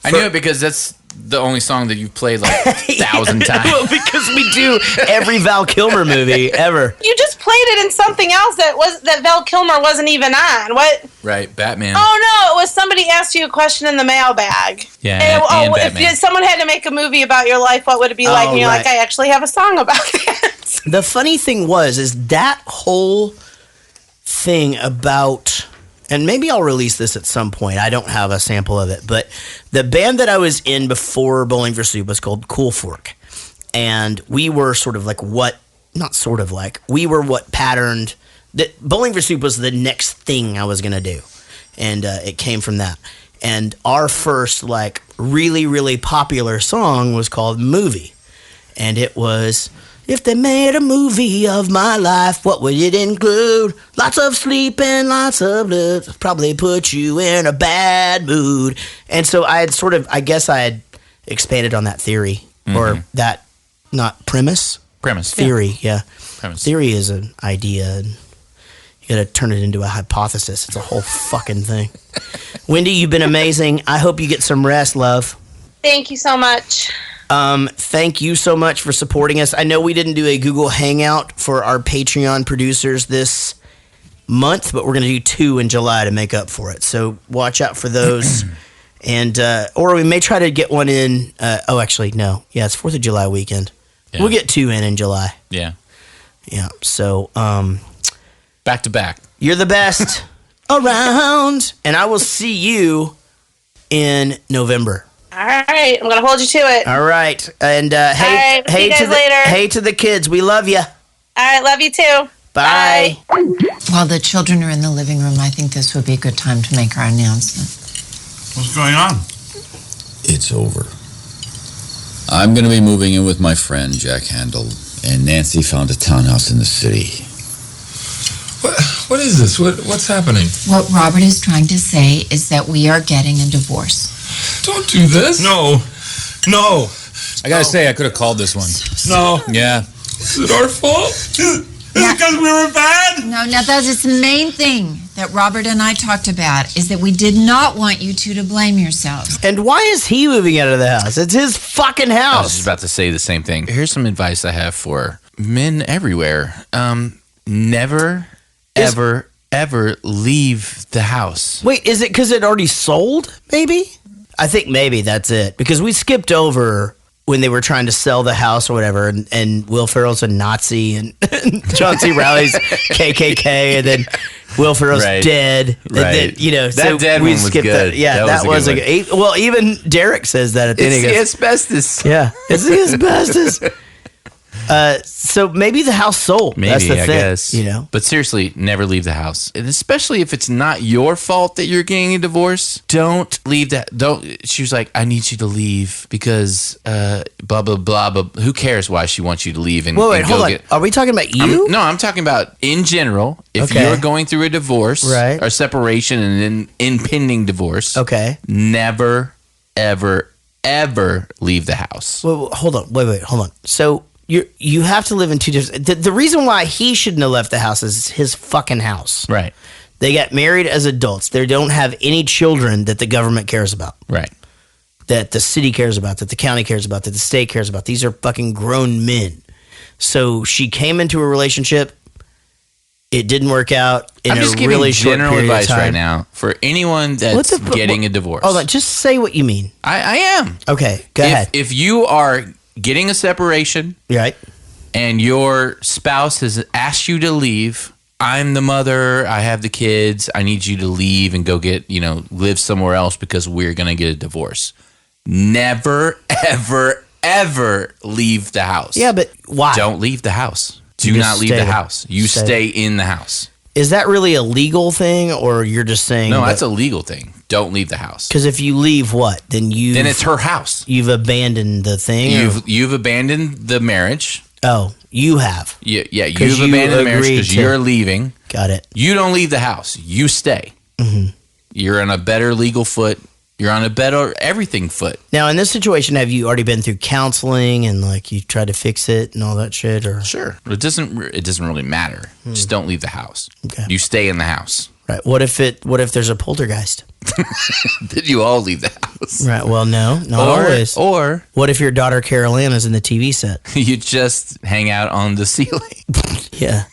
I knew it because that's the only song that you've played like 1,000 times. Well, because we do every Val Kilmer movie ever. You just played it in something else that Val Kilmer wasn't even on. What? Right, Batman. Oh no, it was somebody asked you a question in the mailbag. Yeah, And, and Batman. if someone had to make a movie about your life, what would it be like? And you're like, I actually have a song about that. The funny thing is that whole thing about, and maybe I'll release this at some point. I don't have a sample of it, but the band that I was in before Bowling for Soup was called Cool Fork. And we were sort of like we were what patterned, that Bowling for Soup was the next thing I was going to do. And it came from that. And our first like really, really popular song was called Movie. And it was, if they made a movie of my life, what would it include? Lots of sleeping, lots of blood, probably put you in a bad mood. And so I had expanded on that theory, or that, not premise? Theory, yeah. Premise. Theory is an idea, and you gotta turn it into a hypothesis. It's a whole fucking thing. Wendy, you've been amazing. I hope you get some rest, love. Thank you so much. Thank you so much for supporting us. I know we didn't do a Google Hangout for our Patreon producers this month, but we're going to do 2 in July to make up for it. So watch out for those. And or we may try to get one in. Actually, no. Yeah, it's 4th of July weekend. Yeah. We'll get 2 in July. Yeah. Yeah. So back to back. You're the best around. And I will see you in November. All right, I'm gonna hold you to it. All right, and hey, see you guys to the later. Hey to the kids, we love you. All right, love you too. Bye. While the children are in the living room, I think this would be a good time to make our announcement. What's going on? It's over. I'm going to be moving in with my friend, Jack Handel, and Nancy found a townhouse in the city. What is this? What's happening? What Robert is trying to say is that we are getting a divorce. Don't do this. No. I gotta say, I could have called this one. No. Yeah. Is it our fault? Is it because we were bad? No, that's the main thing that Robert and I talked about, is that we did not want you two to blame yourselves. And why is he moving out of the house? It's his fucking I was house. just about to say the same thing. Here's some advice I have for men everywhere. Never, ever leave the house. Wait, is it because it already sold, maybe? I think maybe that's it. Because we skipped over when they were trying to sell the house or whatever, and Will Ferrell's a Nazi, and John C. Reilly's KKK, and then Will Ferrell's dead. And then, that so dead we one was skipped good. that. Yeah, that was a good one. Well, even Derek says that at the end. It's the asbestos. Yeah, it's the asbestos. So maybe the house sold. Maybe, That's the thing, I guess. But seriously, never leave the house. And especially if it's not your fault that you're getting a divorce, don't leave that. She was like, I need you to leave because blah, blah, blah, blah. Who cares why she wants you to leave? And, wait, hold on. Are we talking about you? I'm talking about in general. If you're going through a divorce or separation and an impending divorce, never, ever leave the house. Well, hold on. Wait, hold on. So you have to live in 2 different. The reason why he shouldn't have left the house is his fucking house. Right. They got married as adults. They don't have any children that the government cares about. Right. That the city cares about, that the county cares about, that the state cares about. These are fucking grown men. So she came into a relationship. It didn't work out in I'm just a giving really short general period advice of time. right now for anyone that's getting a divorce. Hold on, just say what you mean. I am. Okay, go ahead. If you are getting a separation, right, and your spouse has asked you to leave, I'm the mother, I have the kids, I need you to leave and go get, live somewhere else because we're going to get a divorce. Never, ever leave the house. Yeah, but why? Don't leave the house. Do not leave the house. You stay in the house. Is that really a legal thing, or you're just saying? No, that's a legal thing. Don't leave the house. Because if you leave, what? Then it's her house. You've abandoned the thing. You've abandoned the marriage. Oh, you have. Yeah. You've abandoned the marriage because you're leaving. Got it. You don't leave the house. You stay. Mm-hmm. You're on a better legal foot You're on a better everything foot. Now, in this situation, have you already been through counseling and like you tried to fix it and all that shit? Or Sure. It doesn't really matter. Just don't leave the house. Okay. You stay in the house. Right. What if there's a poltergeist? Then you all leave the house. Right. Well, no, not always. Or what if your daughter Carol Ann is in the TV set? You just hang out on the ceiling. Yeah.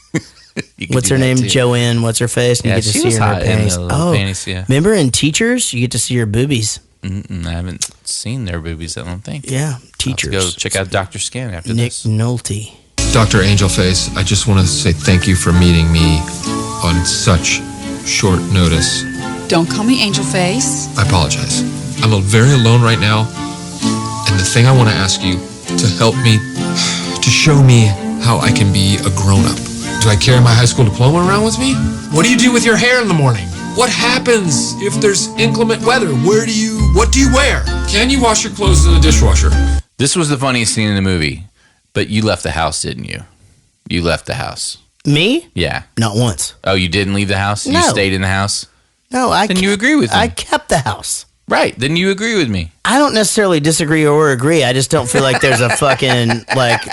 You can What's do her that name? too. Joanne. What's her face? And Yeah, you get to she see was her in her hot in panties. the little panties, yeah. Remember in Teachers, you get to see her boobies. I haven't seen their boobies, I don't think. Yeah, I'll Teachers. have to go check out Dr. Scan after Nick this. Nolte. Dr. Angelface, I just want to say thank you for meeting me on such short notice. Don't call me Angel Face. I apologize. I'm very alone right now, and the thing I want to ask you to help me, to show me how I can be a grown-up. Do I carry my high school diploma around with me? What do you do with your hair in the morning? What happens if there's inclement weather? What do you wear? Can you wash your clothes in the dishwasher? This was the funniest scene in the movie, but you left the house, didn't you? You left the house. Me? Yeah. Not once. Oh, you didn't leave the house? No. You stayed in the house? No, Then you agree with me. I kept the house. Right. Then you agree with me. I don't necessarily disagree or agree. I just don't feel like there's a fucking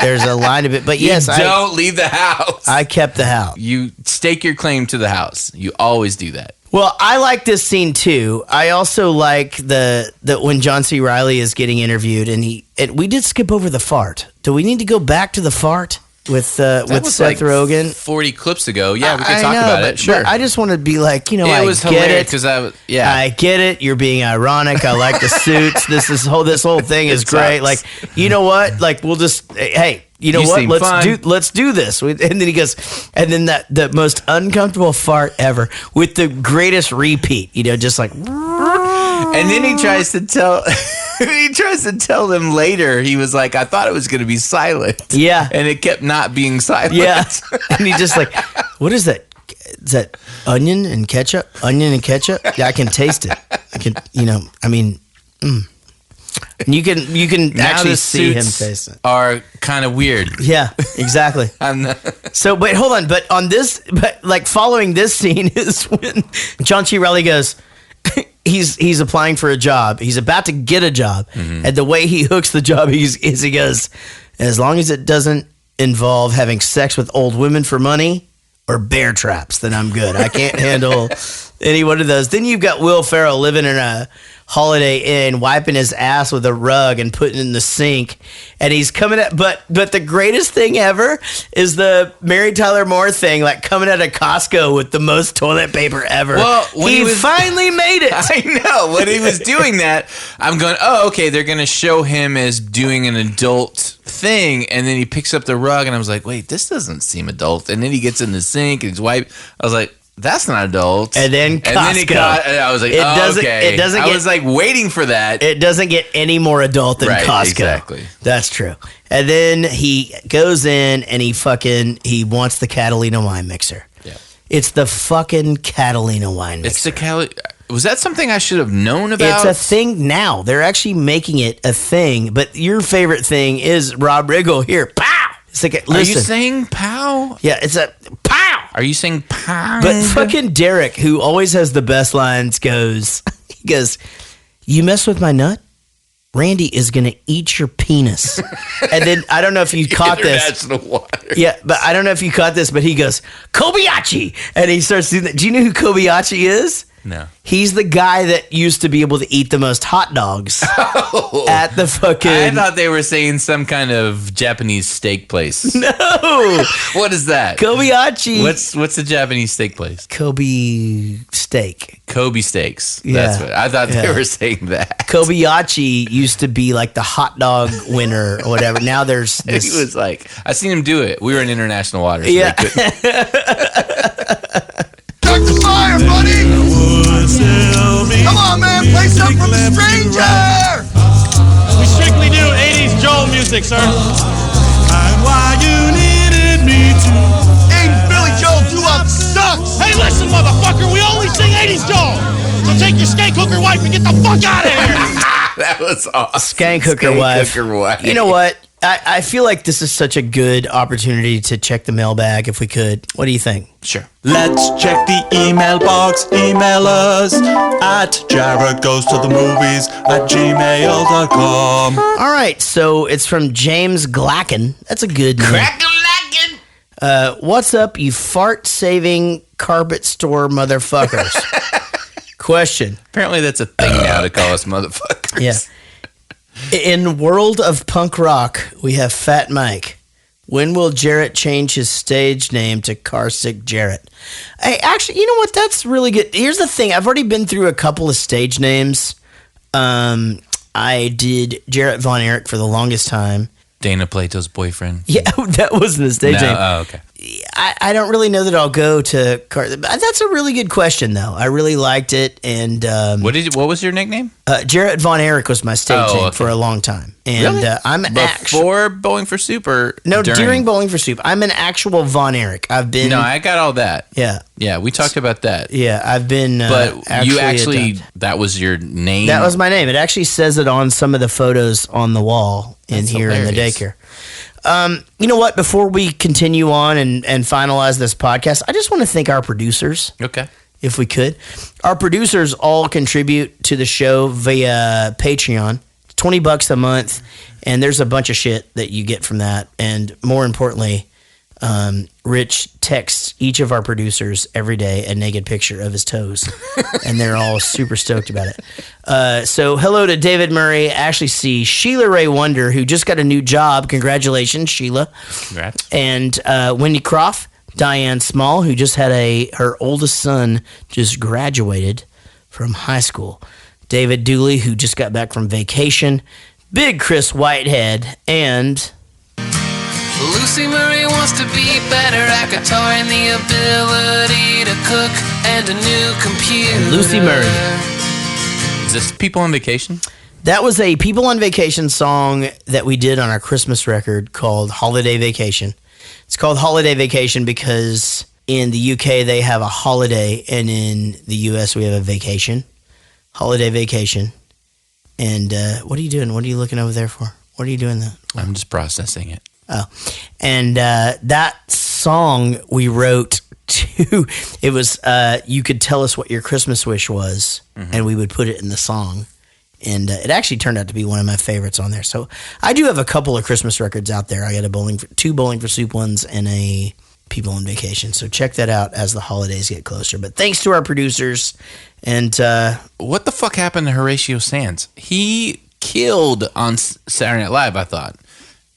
there's a line of it. But yes, you don't leave the house. I kept the house. You stake your claim to the house. You always do that. Well, I like this scene too. I also like the when John C. Reilly is getting interviewed, and we did skip over the fart. Do we need to go back to the fart with Seth Rogen? 40 clips ago. Yeah, we could I talk know, about but- it. Sure. but I just want to be like, it I was get hilarious it. because I get it. You're being ironic. I like the suits. This whole thing is great. Like, you know what? Like, we'll just hey. You know You what? seem fine. Let's do this. And then he goes, and then the most uncomfortable fart ever with the greatest repeat. Just like, And then he tries to tell them later. He was like, I thought it was going to be silent. Yeah. And it kept not being silent. yeah. And he just like, what is that? Is that onion and ketchup? Onion and ketchup? Yeah, I can taste it. I can, And you can Now actually the see him suits taste it. are kind of weird. Yeah, exactly. So, but hold on. But on this, following this scene is when John C. Reilly goes, he's applying for a job. He's about to get a job. Mm-hmm. And the way he hooks the job, he goes, as long as it doesn't involve having sex with old women for money or bear traps, then I'm good. I can't handle any one of those. Then you've got Will Ferrell living in a Holiday Inn, wiping his ass with a rug and putting it in the sink, and he's coming at. But the greatest thing ever is the Mary Tyler Moore thing, like coming out of Costco with the most toilet paper ever. Well, when he finally made it. I know. When he was doing that, I'm going, oh, okay, they're going to show him as doing an adult thing, and then he picks up the rug, and I was like, wait, this doesn't seem adult. And then he gets in the sink, and he's wiping. I was like, that's not adult. And then Costco. I was like, It oh, doesn't- okay. it doesn't I get- was like waiting for that. It doesn't get any more adult than Right, Costco. exactly. That's true. And then he goes in and he wants the Catalina wine mixer. Yeah. It's the fucking Catalina wine mixer. Was that something I should have known about? It's a thing now. They're actually making it a thing. But your favorite thing is Rob Riggle here. Pow! It's like, listen. Are you saying pow? Yeah, it's a pow! Are you saying pow? But fucking Derek, who always has the best lines, goes, you mess with my nut? Randy is going to eat your penis. And then, I don't know if you caught this. International water. Yeah, but I don't know if you caught this, but he goes, Kobayashi! And he starts doing that. Do you know who Kobayashi is? No. He's the guy that used to be able to eat the most hot dogs at the fucking... I thought they were saying some kind of Japanese steak place. No! What is that? Kobayashi. What's the Japanese steak place? Kobe steak. Kobe steaks. Yeah. That's what I thought they Yeah. were saying that. Kobayashi used to be like the hot dog winner or whatever. Now there's He this... was like, I seen him do it. We were in international waters. So Yeah. they couldn't- Start the fire, buddy! Come on, man, play something from The Stranger! We strictly do 80s Joel music, sir. I'm why you needed me to. Hey, Billy Joel doo-wop sucks! Hey, listen, motherfucker, we only sing 80s Joel. So take your skank hooker wife and get the fuck out of here. That was awesome. Skank hooker wife. Hooker wife. You know what? I feel like this is such a good opportunity to check the mailbag if we could. What do you think? Sure. Let's check the email box. Email us at jaretgoestothemovies@gmail.com. All right, so it's from James Glacken. That's a good name. What's up, you fart-saving carpet store motherfuckers? Question. Apparently that's a thing now to call us motherfuckers. Yeah. In world of punk rock, we have Fat Mike. When will Jaret change his stage name to Carsick Jaret? Hey, actually, you know what? That's really good. Here's the thing. I've already been through a couple of stage names. I did Jaret Von Erich for the longest time. Dana Plato's boyfriend. Yeah, that wasn't the stage name. Oh, okay. I don't really know that I'll go to that's a really good question, though. I really liked it. And what was your nickname? Jaret Von Erich was my stage name for a long time. And really? I'm before Bowling for Soup or during Bowling for Soup. I'm an actual Von Erich. I've been. No, I got all that. Yeah. Yeah, we talked about that. Yeah, I've been. But you actually, that was your name? That was my name. It actually says it on some of the photos on the wall in the daycare. You know what? Before we continue on and finalize this podcast, I just want to thank our producers. Okay. If we could. Our producers all contribute to the show via Patreon. $20 a month, and there's a bunch of shit that you get from that. And more importantly, Rich texts each of our producers every day a naked picture of his toes, and they're all super stoked about it. So hello to David Murray, Ashley C., Sheila Ray Wonder, who just got a new job. Congratulations, Sheila. Congrats. And Wendy Kropf, Diane Small, who just had her oldest son just graduated from high school. David Dooley, who just got back from vacation. Big Chris Whitehead, and Lucy Murray wants to be better at guitar and the ability to cook and a new computer. Lucy Murray. Is this People on Vacation? That was a People on Vacation song that we did on our Christmas record called Holiday Vacation. It's called Holiday Vacation because in the UK they have a holiday, and in the US we have a vacation. Holiday Vacation. And what are you doing? What are you looking over there for? What are you doing there? I'm just processing it. Oh, and that song we wrote to, it was, you could tell us what your Christmas wish was, and we would put it in the song. And it actually turned out to be one of my favorites on there. So I do have a couple of Christmas records out there. I got two Bowling for Soup ones and a People on Vacation. So check that out as the holidays get closer. But thanks to our producers. And what the fuck happened to Horatio Sands? He killed on Saturday Night Live, I thought.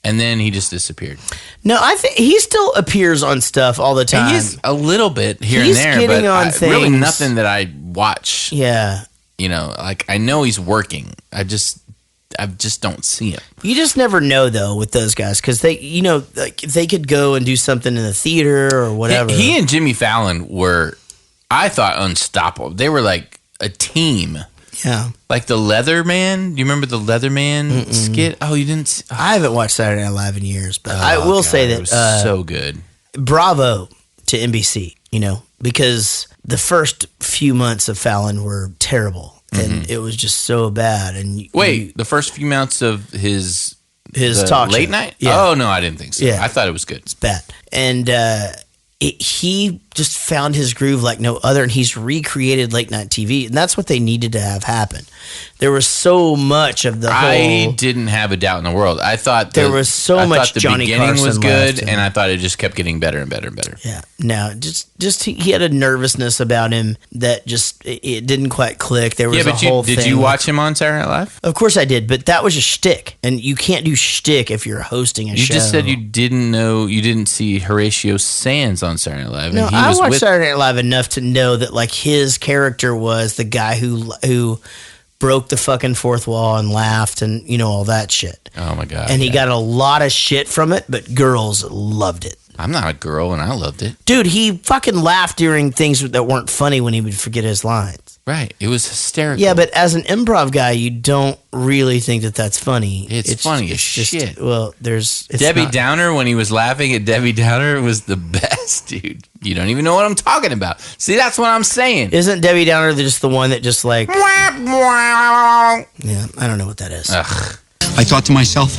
And then he just disappeared. No, I think he still appears on stuff all the time. He's a little bit here and there, getting but on things. Really nothing that I watch. Yeah. You know, like I know he's working. I just don't see him. You just never know though with those guys because they, you know, like they could go and do something in the theater or whatever. He and Jimmy Fallon were, I thought, unstoppable. They were like a team. Yeah. Like the Leatherman. Do you remember the Leatherman skit? Oh, you didn't? I haven't watched Saturday Night Live in years, but I will say that it was so good. Bravo to NBC, you know, because the first few months of Fallon were terrible. And it was just so bad. And the first few months of his talk late show. night? Yeah. Oh, no, I didn't think so. Yeah. I thought it was good. It's bad. And he just found his groove like no other, and he's recreated late night TV, and that's what they needed to have happen. There was so much of the whole. I didn't have a doubt in the world. I thought there was so much. The Johnny beginning Carson was good, left, and I thought it just kept getting better and better and better. Yeah, no, just he had a nervousness about him that just it didn't quite click. There was a whole thing. Did you watch him on Saturday Night Live? Of course I did, but that was a shtick, and you can't do shtick if you're hosting a show. You just said you didn't see Horatio Sands on Saturday Night Live. No, I watched Saturday Night Live enough to know that like his character was the guy who broke the fucking fourth wall and laughed and you know all that shit. Oh my god! And he got a lot of shit from it, but girls loved it. I'm not a girl, and I loved it. Dude, he fucking laughed during things that weren't funny when he would forget his lines. Right. It was hysterical. Yeah, but as an improv guy, you don't really think that that's funny. It's funny as shit. Well, Debbie Downer, when he was laughing at Debbie Downer, was the best, dude. You don't even know what I'm talking about. See, that's what I'm saying. Isn't Debbie Downer just the one that just like... Yeah, I don't know what that is. I thought to myself,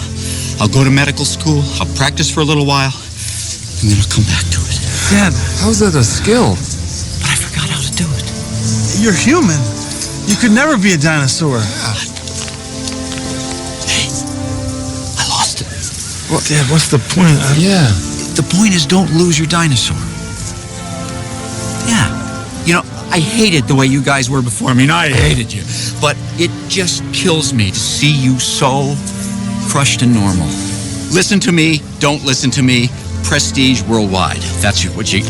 I'll go to medical school, I'll practice for a little while, and then I'll come back to it. Dad, how's that a skill? But I forgot how to do it. You're human. You could never be a dinosaur. I lost it. Well, Dad, what's the point? Yeah. The point is, don't lose your dinosaur. Yeah. You know, I hated the way you guys were before. I mean, I hated you. But it just kills me to see you so crushed and normal. Listen to me. Don't listen to me. Prestige worldwide. That's what you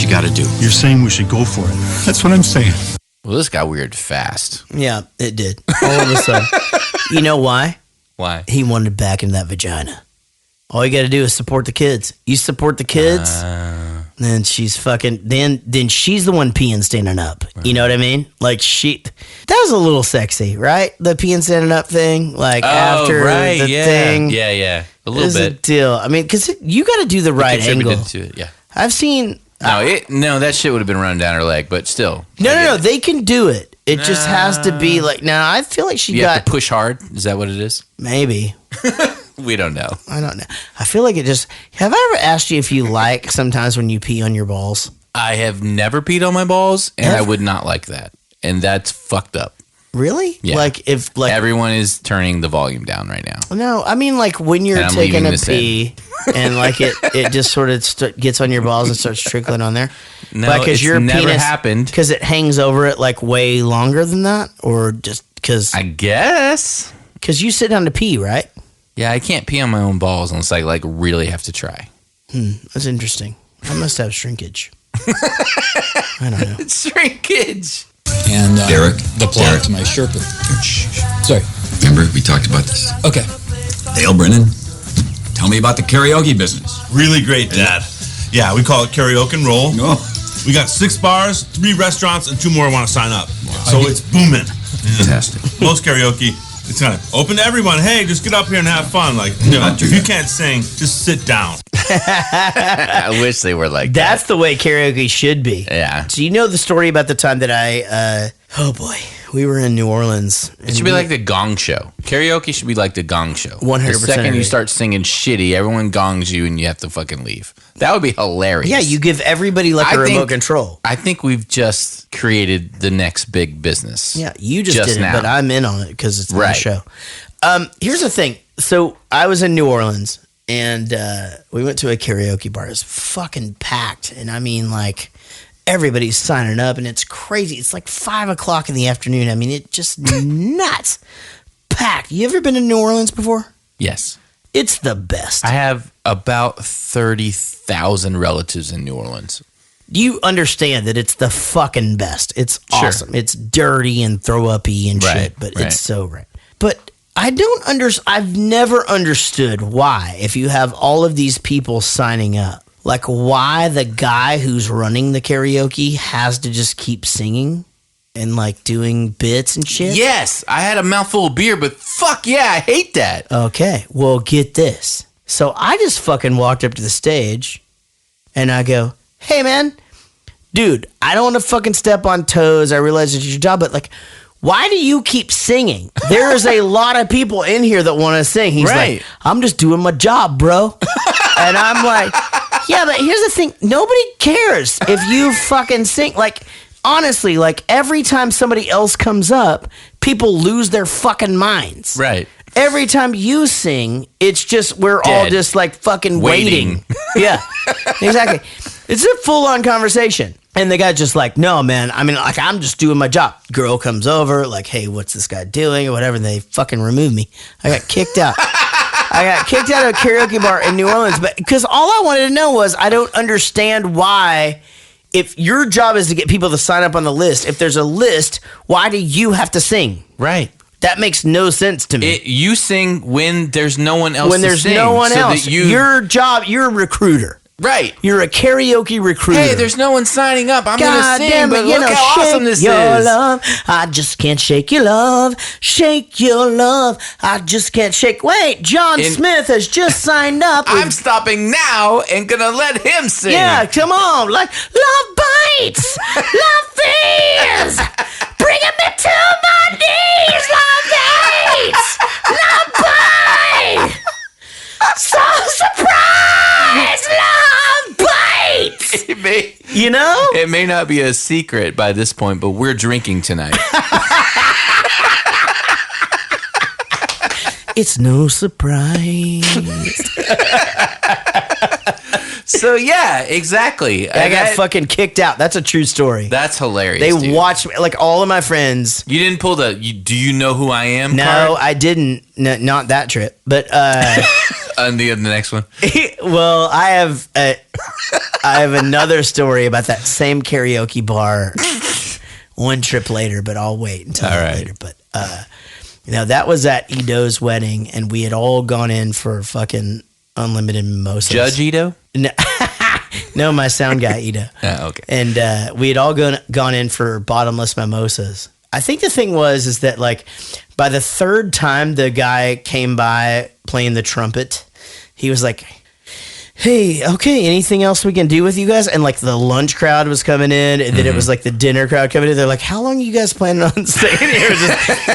got to do. You're saying we should go for it. That's what I'm saying. Well, this got weird fast. Yeah, it did. All of a sudden. You know why? Why? He wanted back in that vagina. All you got to do is support the kids. You support the kids, then she's fucking. Then she's the one peeing standing up. You know what I mean? Like that was a little sexy, right? The peeing standing up thing, like after the thing. Yeah, a little bit. A deal. I mean, because you got to do the right angle. To it, yeah. I've seen. No, that shit would have been running down her leg, but still. No. They can do it. It just has to be like. Now, I feel like you have to push hard. Is that what it is? Maybe. We don't know. I don't know. I feel like it just. Have I ever asked you if you like sometimes when you pee on your balls? I have never peed on my balls, and I would not like that. And that's fucked up. Really? Yeah. Like if everyone is turning the volume down right now. No, I mean like when you're taking a pee and like it just sort of gets on your balls and starts trickling on there. No, like, it's your never penis, happened. Because it hangs over it like way longer than that, or just because? I guess because you sit down to pee, right? Yeah, I can't pee on my own balls unless I like really have to try. That's interesting. I must have shrinkage. I don't know. Shrinkage. And Derek, the plot to my Sherpa. Sorry. Remember, we talked about this. Okay. Dale Brennan, tell me about the karaoke business. Really great, Dad. Yeah, we call it Karaoke and Roll. No. We got 6 bars, 3 restaurants, and 2 more want to sign up. So it's booming. Fantastic. Most karaoke, it's kind of open to everyone. Hey, just get up here and have fun. Like, you know, if you can't sing, just sit down. I wish they were like That's the way karaoke should be. Yeah. So you know the story about the time that we were in New Orleans. It should be like the Gong Show. Karaoke should be like the Gong Show. 100%. The second you start singing shitty, everyone gongs you and you have to fucking leave. That would be hilarious. Yeah, you give everybody like a remote control. I think we've just created the next big business. Yeah, you just did now. it, but I'm in on it because it's my show. Here's the thing. So I was in New Orleans and we went to a karaoke bar. It was fucking packed. And I mean, like, everybody's signing up and it's crazy. It's like 5 o'clock in the afternoon. I mean, it's just nuts. Packed. You ever been to New Orleans before? Yes. It's the best. I have about 30,000 relatives in New Orleans. You understand that it's the fucking best. It's awesome. It's dirty and throw up-y and shit, but it's so right. But I've never understood why, if you have all of these people signing up, like why the guy who's running the karaoke has to just keep singing and like doing bits and shit. Yes, I had a mouthful of beer, but fuck yeah, I hate that. Okay, well, get this. So I just fucking walked up to the stage and I go, hey man, dude, I don't want to fucking step on toes. I realize it's your job, but like, why do you keep singing? There is a lot of people in here that want to sing. He's like, I'm just doing my job, bro. And I'm like, yeah, but here's the thing. Nobody cares if you fucking sing. Like, honestly, like every time somebody else comes up, people lose their fucking minds. Right. Every time you sing, it's just, we're all just like fucking waiting. Yeah, exactly. It's a full on conversation. And the guy's just like, no, man, I mean, like, I'm just doing my job. Girl comes over, like, hey, what's this guy doing? Or whatever. And they fucking remove me. I got kicked out. I got kicked out of a karaoke bar in New Orleans. But because all I wanted to know was, I don't understand why, if your job is to get people to sign up on the list, if there's a list, why do you have to sing? Right. That makes no sense to me. You sing when there's no one else when to there's sing. no one else. That Your job, you're a recruiter. Right. You're a karaoke recruiter. Hey, there's no one signing up. I'm going to sing, damn it, but look how awesome this your is. Love. I just can't shake your love. Shake your love. I just can't shake. Wait, John Smith has just signed up. I'm stopping now and going to let him sing. Yeah, come on. Like, love bites. Love fears. Bringing me to my knees. Love hates. Love bites. You know? It may not be a secret by this point, but we're drinking tonight. It's no surprise. So yeah, exactly. I got fucking kicked out. That's a true story. That's hilarious. They dude. watched me, like all of my friends. You didn't pull the do you know who I am No, card? I didn't. No, not that trip. But On the next one. well, I have another story about that same karaoke bar one trip later, but I'll wait until later. But that was at Edo's wedding, and we had all gone in for fucking unlimited mimosas. Judge Edo? No, my sound guy Edo. Oh, okay. And we had all gone in for bottomless mimosas. I think the thing is that like by the third time the guy came by playing the trumpet, he was like, hey, okay, anything else we can do with you guys? And like the lunch crowd was coming in, and then it was like the dinner crowd coming in. They're like, how long are you guys planning on staying here?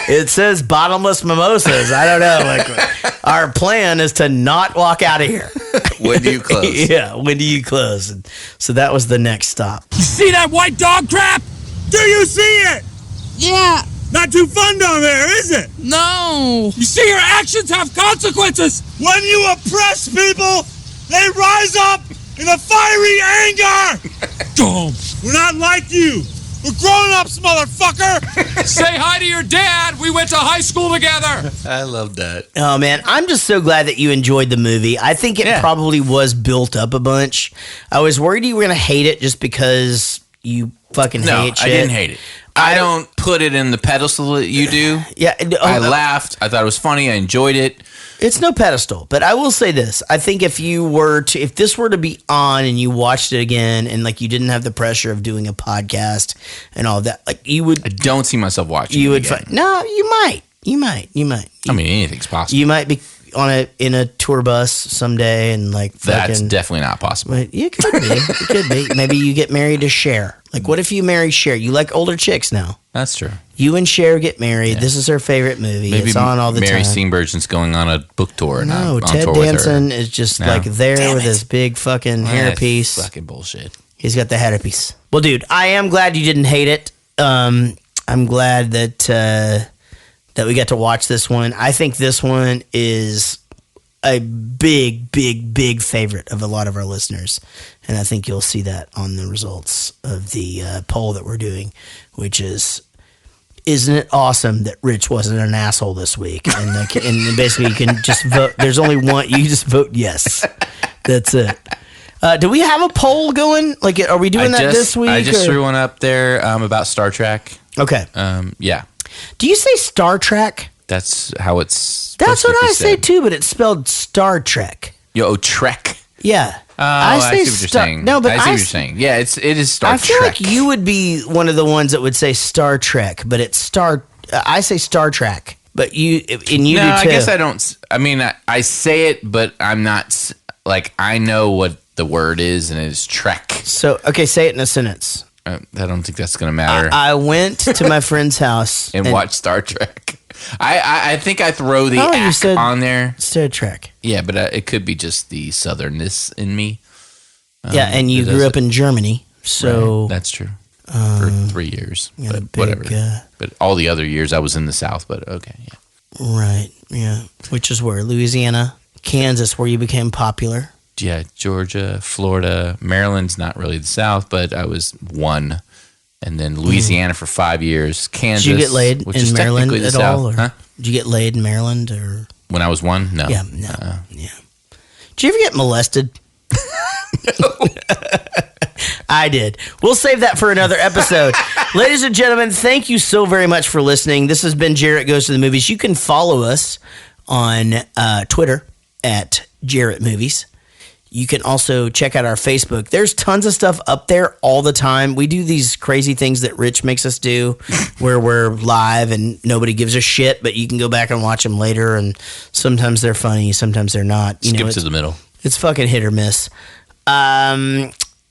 It says bottomless mimosas. I don't know. Like our plan is to not walk out of here. When do you close? Yeah, when do you close? And so that was the next stop. You see that white dog crap? Do you see it? Yeah. Not too fun down there, is it? No. You see, your actions have consequences. When you oppress people, they rise up in a fiery anger. Dumb. We're not like you. We're grown-ups, motherfucker. Say hi to your dad. We went to high school together. I love that. Oh, man. I'm just so glad that you enjoyed the movie. I think it probably was built up a bunch. I was worried you were going to hate it just because you fucking hate shit. I didn't hate it. I don't put it in the pedestal that you do. Yeah. I laughed. I thought it was funny. I enjoyed it. It's no pedestal, but I will say this. I think if this were to be on and you watched it again and like you didn't have the pressure of doing a podcast and all that, like you would. I don't see myself watching you it would again. No, you might. I mean, anything's possible. You might be in a tour bus someday and like That's fucking, definitely not possible. It could be. It could be. Maybe you get married to Cher. Like, what if you marry Cher? You like older chicks now. That's true. You and Cher get married. This is her favorite movie. Maybe it's on all the Mary time. Steenburgen's going on a book tour. No, on Ted tour with her. Danson is just like there with his big fucking hairpiece. Fucking bullshit. He's got the hairpiece. Well, dude, I am glad you didn't hate it. I'm glad that we got to watch this one. I think this one is a big, big, big favorite of a lot of our listeners. And I think you'll see that on the results of the poll that we're doing, which is, isn't it awesome that Rich wasn't an asshole this week? And, and basically you can just vote. There's only one. You just vote yes. That's it. Do we have a poll going? Like, are we doing that this week? I just threw one up there about Star Trek. Okay. Yeah. Do you say Star Trek? That's how it's. That's what I say said. too, but it's spelled Star Trek. Trek. Yeah. I see what you're saying. No, but I see what you're saying. Yeah, it is Star Trek. I feel like you would be one of the ones that would say Star Trek, but it's Star. I say Star Trek, but you do too. I guess I don't. I mean, I say it, but I'm not like I know what the word is, and it's Trek. So okay, say it in a sentence. I don't think that's gonna matter. I went to my friend's house and watched Star Trek. I think I throw the ack on there. Star Trek. Yeah, but it could be just the southernness in me. Yeah, and you grew up in Germany, so right, that's true. For 3 years, but whatever. But all the other years I was in the South. But okay, yeah. Right, yeah. Which is where? Louisiana, Kansas, where you became popular. Yeah, Georgia, Florida, Maryland's not really the South, but I was one. And then Louisiana for 5 years. Kansas. Did you get laid which in is Maryland technically at the all? South. Huh? Did you get laid in Maryland? Or when I was one? No. Yeah, no. Yeah. Did you ever get molested? I did. We'll save that for another episode. Ladies and gentlemen, thank you so very much for listening. This has been Jaret Goes to the Movies. You can follow us on Twitter at Jaret Movies. You can also check out our Facebook. There's tons of stuff up there all the time. We do these crazy things that Rich makes us do where we're live and nobody gives a shit, but you can go back and watch them later, and sometimes they're funny, sometimes they're not. Skip to the middle. It's fucking hit or miss.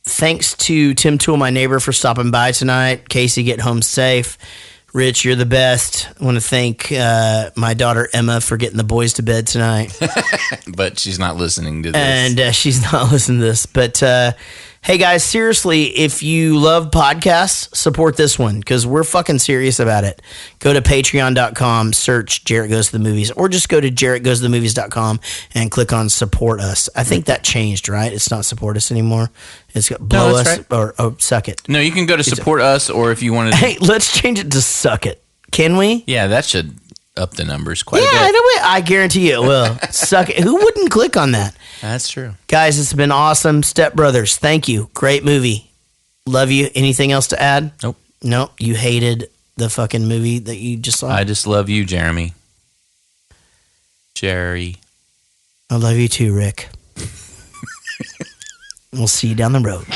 Thanks to Tim Toole My Neighbor for stopping by tonight. Casey, get home safe. Rich, you're the best. I want to thank my daughter Emma for getting the boys to bed tonight. But she's not listening to this. And she's not listening to this. But Hey guys, seriously, if you love podcasts, support this one because we're fucking serious about it. Go to patreon.com, search Jaret Goes to the Movies, or just go to jaretgoestothemovies.com and click on support us. I think that changed, right? It's not support us anymore. It's blow us right. or suck it. No, you can go to support us, or if you want to. Hey, let's change it to suck it. Can we? Yeah, that should up the numbers quite a bit. Yeah, I guarantee you it will. Suck it. Who wouldn't click on that? That's true. Guys, it's been awesome. Step Brothers, thank you. Great movie. Love you. Anything else to add? Nope. Nope. You hated the fucking movie that you just saw? I just love you, Jeremy. Jerry. I love you too, Rick. We'll see you down the road.